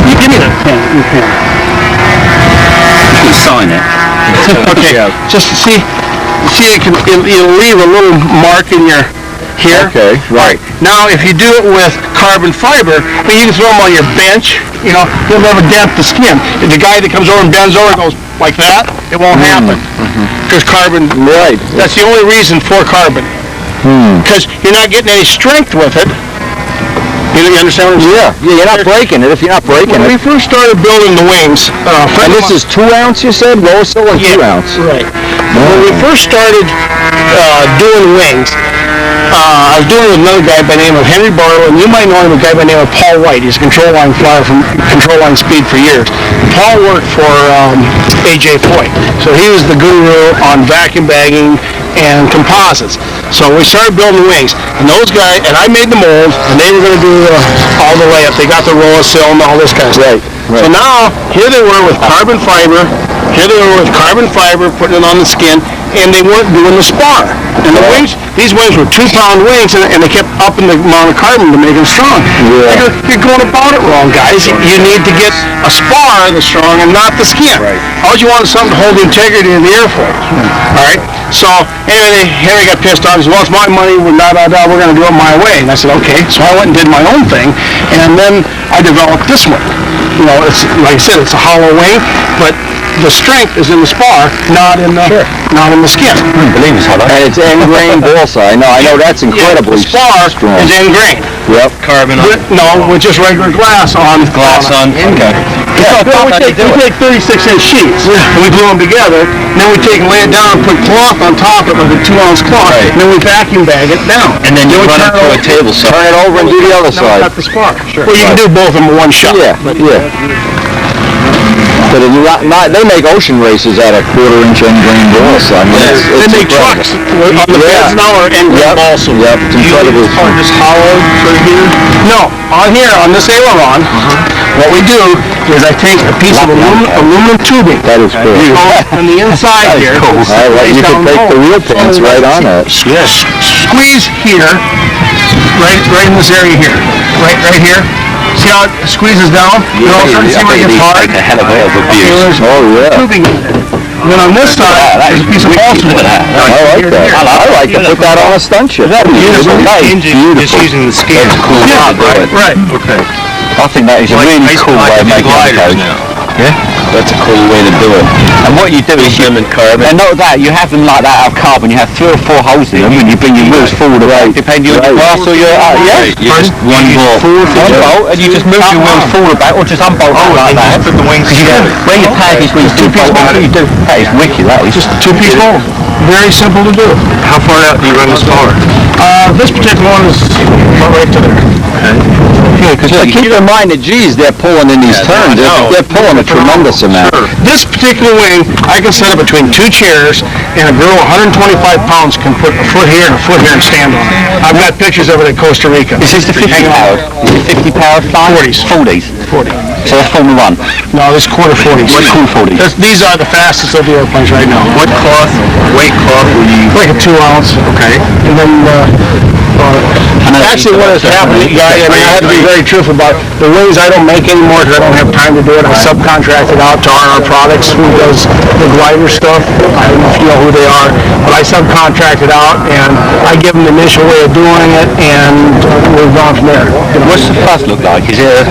You give me that pen. You can sign it. Okay, just see, you'll leave a little mark in your here. Okay, right. Now, if you do it with carbon fiber, you can throw them on your bench. You'll never dent the skin. If the guy that comes over and bends over and goes like that, it won't happen. Because carbon. Right. That's the only reason for carbon. Because you're not getting any strength with it. You understand what I'm saying? Yeah, you're not breaking it if you're not breaking When we it. first started building the wings, And this is 2 ounce, you said? Lower sill and 2 ounce. Right. When we first started doing wings, I was doing it with another guy by the name of Henry Barlow, and you might know him, a guy by the name of Paul White. He's a control line flyer from Control Line Speed for years. Paul worked for A.J. Foyt, so he was the guru on vacuum bagging and composites. So we started building wings, and those guys, and I made the mold, and they were going to do all the layup. They got the roller sill and all this kind of stuff. Right. So now, here they were with carbon fiber, putting it on the skin, and they weren't doing the spar. And the wings, these wings were 2-pound wings, and they kept upping the amount of carbon to make them strong. Yeah. You're going about it wrong, guys. You need to get a spar that's strong and not the skin. Right. All you want is something to hold the integrity of the airfoil. All right? So, anyway, Harry got pissed off. He said, well, it's my money. We're going to do it my way. And I said, okay. So I went and did my own thing, and then I developed this one. You know, it's like I said, it's a hollow wing, but the strength is in the spar, not in the skin. Believe me, and it's end-grain balsa. I know that's incredibly strong. The spar is end-grain. Yep. Carbon on. No, with just regular glass on. Okay. Yeah, we take 36-inch sheets, and we glue them together, and then we take and lay it down and put cloth on top of it, like a 2-ounce cloth, and then we vacuum bag it down. And then you run it through a table saw. Turn it over and do the other side. Cut the spar. Sure. Well, you can do both of them in one shot. Yeah, But they make ocean races out of 1/4-inch end-grain balsa. I mean, they make trucks on the beds now are end-grain balsa. Yep, it's incredible. Just hollow through here? No, on here, on this aileron, what we do is I take a piece of aluminum tubing. That is cool. On the inside here. Cool. You can take the wheel pins right on it. Yes. Squeeze here, right in this area here, right here. See how it squeezes down? You all of a sudden see where it gets hard? Tubing in there. And then on this side, there's a piece of balsa. I like that. I like to put that on a stunt ship. That's beautiful. Just using the skin. Cool. Right. Okay. I think that is a really cool way of making it. Yeah? That's a cool way to do it. And what you do is and not that, you have them like that out of carbon, you have 3 or 4 holes in them and you bring your wheels forward away, depending on your glass or your, You just one bolt. and you just move your wheels forward back or just unbolt like that. Put the wings together. Where your tag is, when you 2-piece mold, you do. That is wicked, that is. Just 2-piece mold. Very simple to do. How far out do you run the spar? This particular one is about right to there. Yeah, because keep in mind that they're pulling in these turns. They're pulling a tremendous amount. This particular wing, I can set it between 2 chairs, and a girl 125 pounds can put a foot here and a foot here and stand on it. I've got pictures of it in Costa Rica. Is this the 50 powered? Is it 50 powered? 40s. 40. So that's Formula 1. No, this is quarter 40s. What quarter 40s? These are the fastest of the airplanes right now. What weight cloth will you use? Like a 2-ounce. Okay. And then, actually what has happened, guys, I have to be very truthful about it. The wings I don't make anymore because I don't have time to do it. I subcontract it out to RR Products, who does the glider stuff. I don't know if you know who they are, but I subcontract it out, and I give them the initial way of doing it, and we've gone from there. What's the fuss look like? Is it a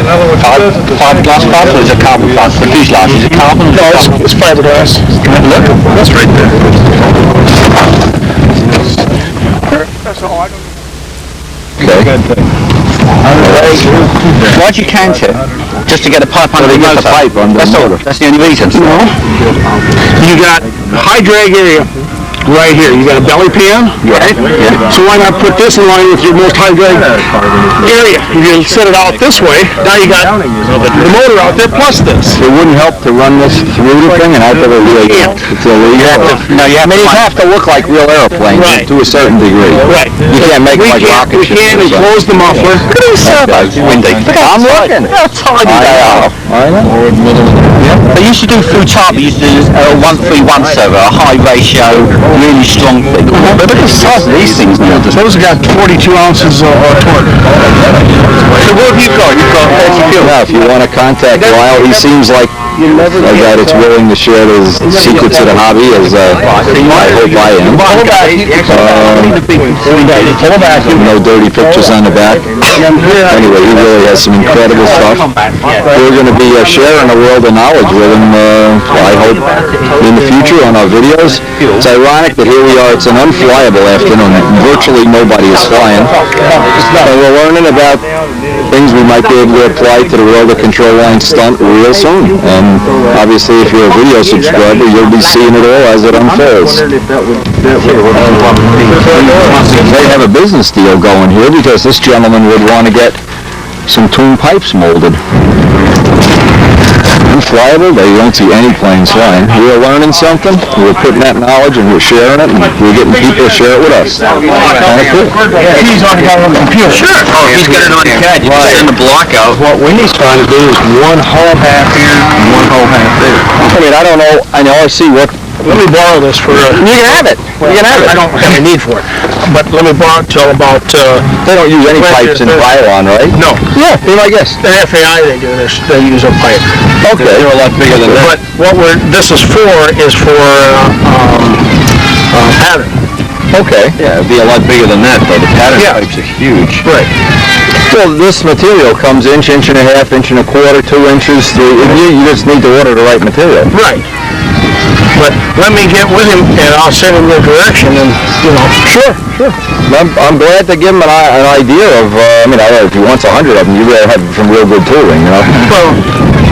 fiberglass fuss or is it carbon fuss? The fuselage, is it carbon? No, it's fiberglass. Look, that's right there. That's all I don't. Okay. Why'd you count it? Just to get a pipe under the motor? That's the only reason. No. You got high drag area right here. You got a belly pan, right? Yeah. So why not put this in line with your most high drag area? If you set it out this way, now you got the motor out there plus this. It wouldn't help to run this through the thing and have to it's illegal. You have to look like real airplanes to a certain degree. Right. You can't make them like rocket ships. We can't enclose the muffler. I'm looking. That's all I know. They used to do through top. They used to do 1-3-1 a high ratio, really strong thing. But look at the size of these things now. Those have got 42 ounces of torque. So what have you got? You've got 30 kilos. Now, if you want to contact Lyle, he seems like a guy that's willing to share the secrets of the hobby, as I hope I am. No dirty pictures on the back. Anyway, he really has some incredible stuff. We're going to be sharing a world of knowledge with him, I hope, in the future on our videos. It's ironic that here we are, it's an unflyable afternoon. Virtually nobody is flying. And we're learning about things we might be able to apply to the world of control line stunt real soon. And obviously, if you're a video subscriber, you'll be seeing it all as it unfolds. They have a business deal going here because this gentleman would want to get some tune pipes molded. Unflyable, they don't see any planes flying. We're learning something, we're putting that knowledge and we're sharing it, and we're getting people to share it with us. Kind of cool. He's already got it on the computer. Sure. Oh, he's got it on CAD. You just send the block out. What Winnie's trying to do is one whole half here and one whole half there. I mean, I don't know, I know I see what... Let me borrow this for... You can have it. You can have it. I don't have any need for it. But let me borrow it till about... They don't use any pipes in Pylon, right? No. Yeah, be my guest. In FAI they do this. They use a pipe. Okay. They're a lot bigger than that. But what this is for pattern. Okay. Yeah, it'd be a lot bigger than that, though. The pattern pipes are huge. Right. Well, this material comes inch and a half, inch and a quarter, 2 inches, 3. You just need to order the right material. Right. But let me get with him, and I'll send him your direction, and, you know. Sure. I'm glad to give him an idea of, I don't know, if he wants 100 of them, you really have some real good tooling, you know? Well,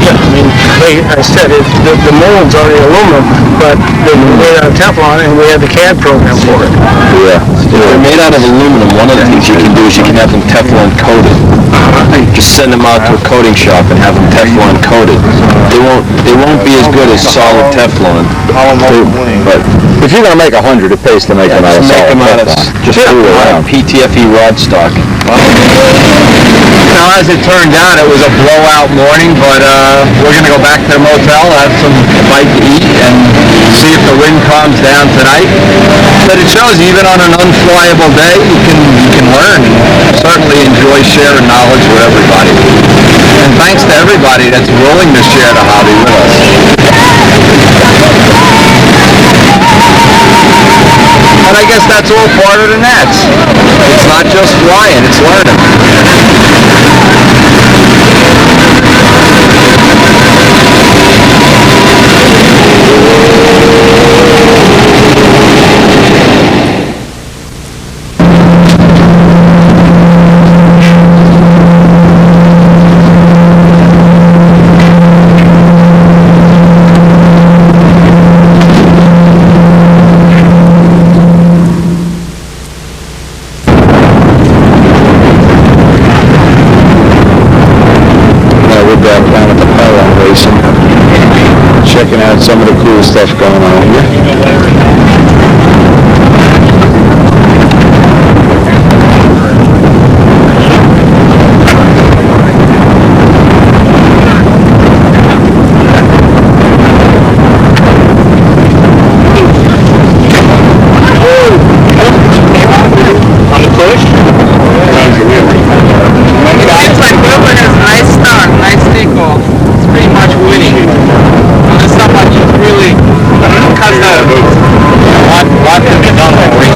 yeah, I mean, like I said, the mold's already aluminum, but they're made out of Teflon, and we have the CAD program for it. Yeah. They're made out of aluminum. One of the things you can do is you can have them Teflon coated. Just send them out to a coating shop and have them Teflon coated. They won't be as good as solid Teflon. But if you're going to make 100, it pays to make them out of solid Teflon. Just do it around. PTFE rod stock. Now, as it turned out, it was a blowout morning, but we're going to go back to the motel, have some bite to eat, and see if the wind calms down tonight. But it shows even on an unflyable day, you can learn and certainly enjoy sharing knowledge with everybody. And thanks to everybody that's willing to share the hobby with us. And I guess that's all part of the NATS. It's not just flying, it's learning. Down at the Pylon racing, checking out some of the cool stuff going on here. On the push? It's like Wilbur has a nice start, nice takeoff. It's pretty much winning. On the stuff like it's really cuts out of it. What can be done like race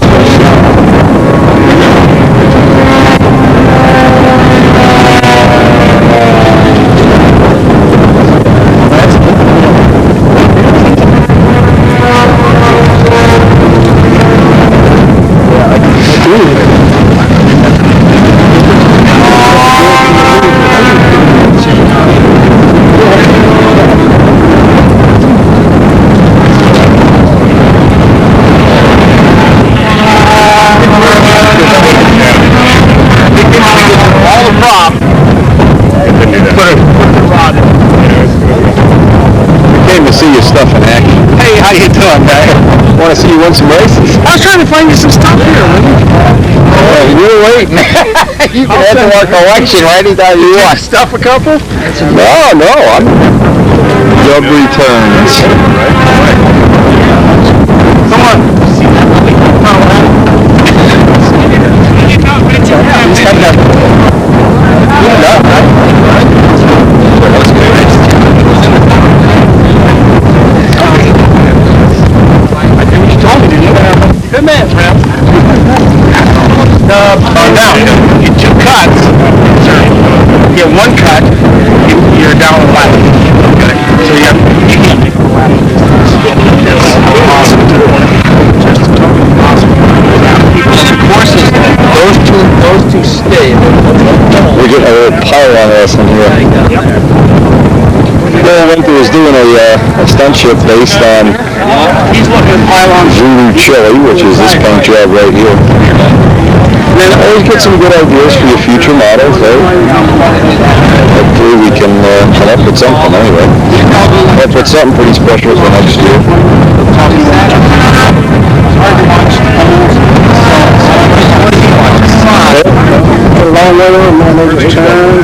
See your stuff in action. Hey, how you doing, man? Want to see you win some races? I was trying to find you some stuff here, man. Oh, you were waiting. You can add to our collection right anytime you want. Stuff a couple? No, I'm... Dub returns. Come on. get one cut, you're down the lap. Okay. So you can't make a lap. And of course, those two stay. We're getting a little pylon lesson here. Bill Winter is doing a stunt ship based on Zulu Chili, which is this paint job right here. And always get some good ideas for your future models, right? Hopefully we can come up with something anyway. Up with something pretty special for next year. Long weather, my neighbor's turn.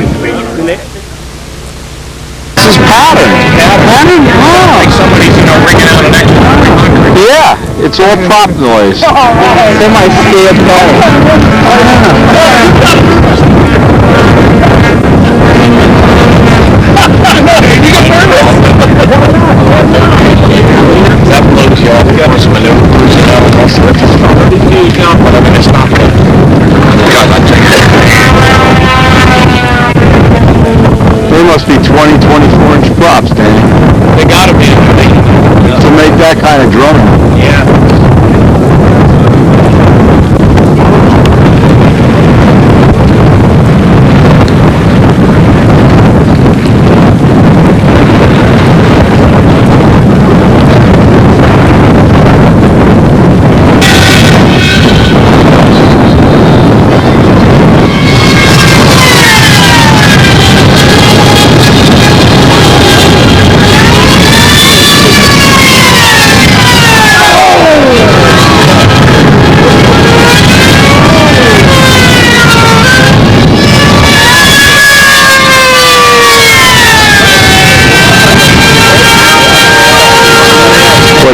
This is pattern. Pattern? Oh. Like somebody's, ringing out an extra. Yeah, it's all prop noise. Semi-scared phone. That blows you off. Got some maneuvers, but I'm going to stop it. God, I'll take it. They must be 20, 24-inch props, Danny. They gotta be. To make that kind of drumming. Yeah.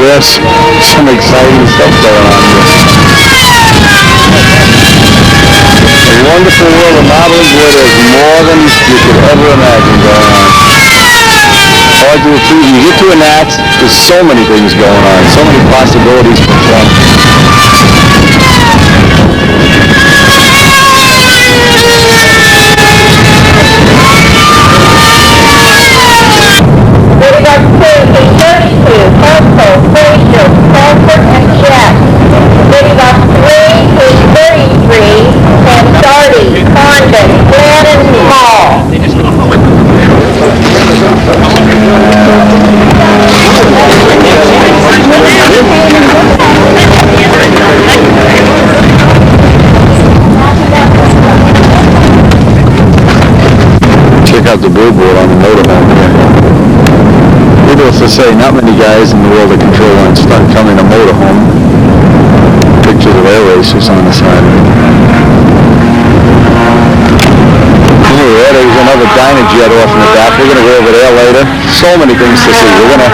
There's some exciting stuff going on here. A wonderful world of modeling where there's more than you could ever imagine going on. Hard to approve. You get to a NATS, there's so many things going on, so many possibilities for fun. Check out the billboard on the motorhome here. Needless to say, not many guys in the world of control line stunt come in a motorhome. Pictures of air racers on the side right there. Oh yeah, there's another Dynajet off in the back. We're going to go over there later. So many things to see. We're going to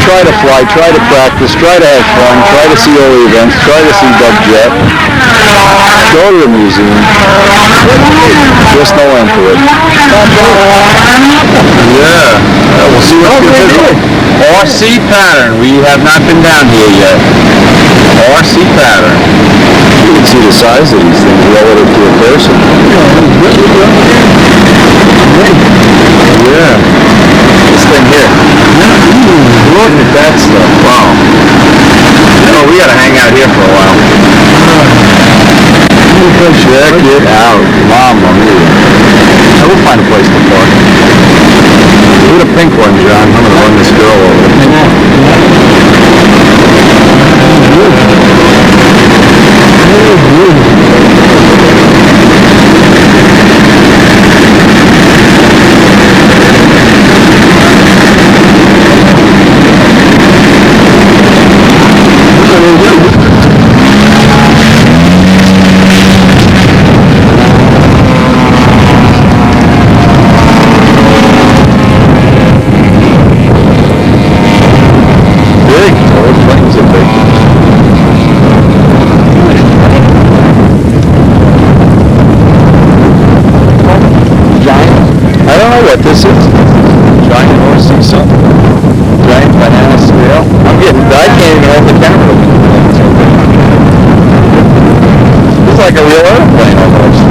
try to fly, try to practice, try to have fun, try to see all the events, try to see Dub Jet, go to the museum. Just no end to it. Yeah, we'll see what we can do. RC pattern. We have not been down here yet. RC pattern. You can see the size of these things relative to a person. Yeah. This thing here. Look at that stuff. Wow. We gotta hang out here for a while. Check it out. Mama mia. We'll find a place to park. Look at the pink one, John. I'm gonna run this girl over. What this is? Giant RC something. Giant banana scale. I can't even hold the camera. It's like a real airplane almost.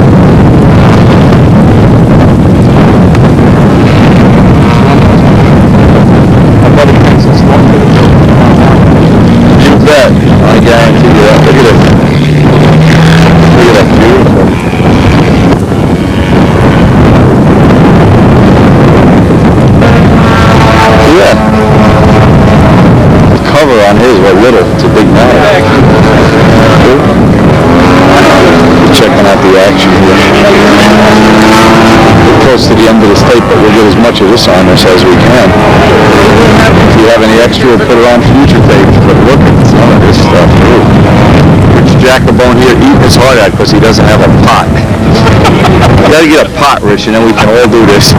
action here. We're close to the end of this tape, but we'll get as much of this on us as we can. If you have any extra, we'll put it on future tapes, but look at some of this stuff. Ooh. Rich Jacobone here eating his heart out because he doesn't have a pot. You gotta get a pot, Rich, and then we can all do this.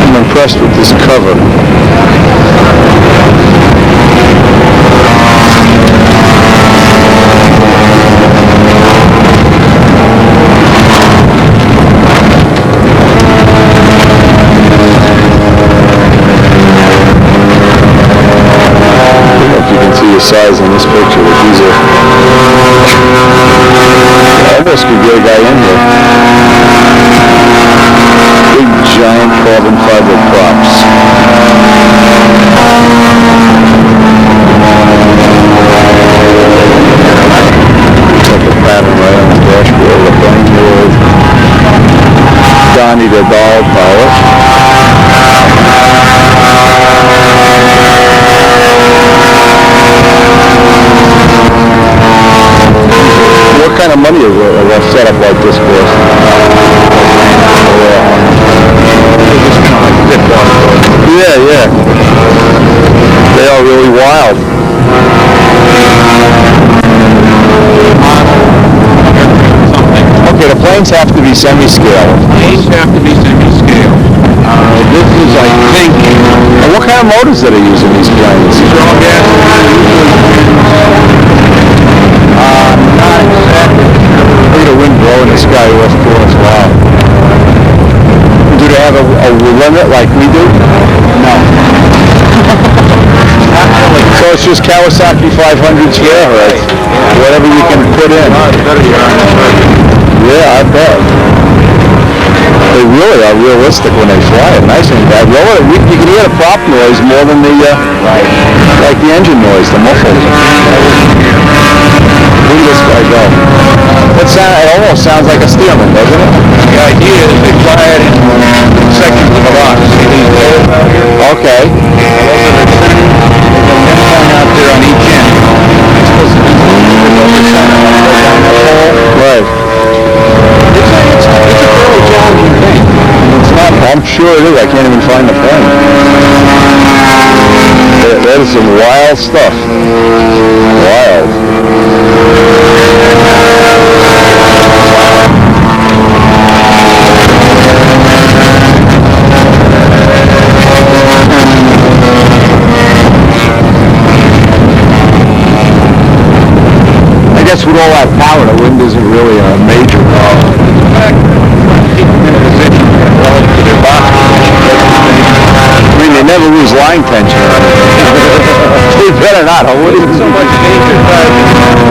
I'm impressed with this cover. Size in this picture, but these are almost could get a guy in here. Big giant carbon fiber props. Like a pattern right on the dashboard. The plane with Donnie the doll pilot. What kind of money is a setup like this for us? Yeah. They are really wild. Okay, the planes have to be semi-scale. Planes have to be semi-scale. This is, I think... And what kind of motors do they use in these planes? These are all gas. Not exactly. Look at the wind blowing the sky off course. Wow. Do they have a limit like we do? No. So it's just Kawasaki 500s for air, right? Whatever you can put in. Yeah, I bet. They really are realistic when they fly. Nice and bad. You can hear the prop noise more than the like the engine noise, the muffled. Look at this guy go. It almost sounds like a Steelman, doesn't it? The idea is they fly it in sections of a box. See these layers out here? Okay. Out there on each end. Right. It's a fairly challenging thing. It's not. I'm sure it is. I can't even find the plane. That is some wild stuff. Wild. I guess with all that power, the wind isn't really a major problem. I mean, they never lose line tension. They better not. I wouldn't. So much danger.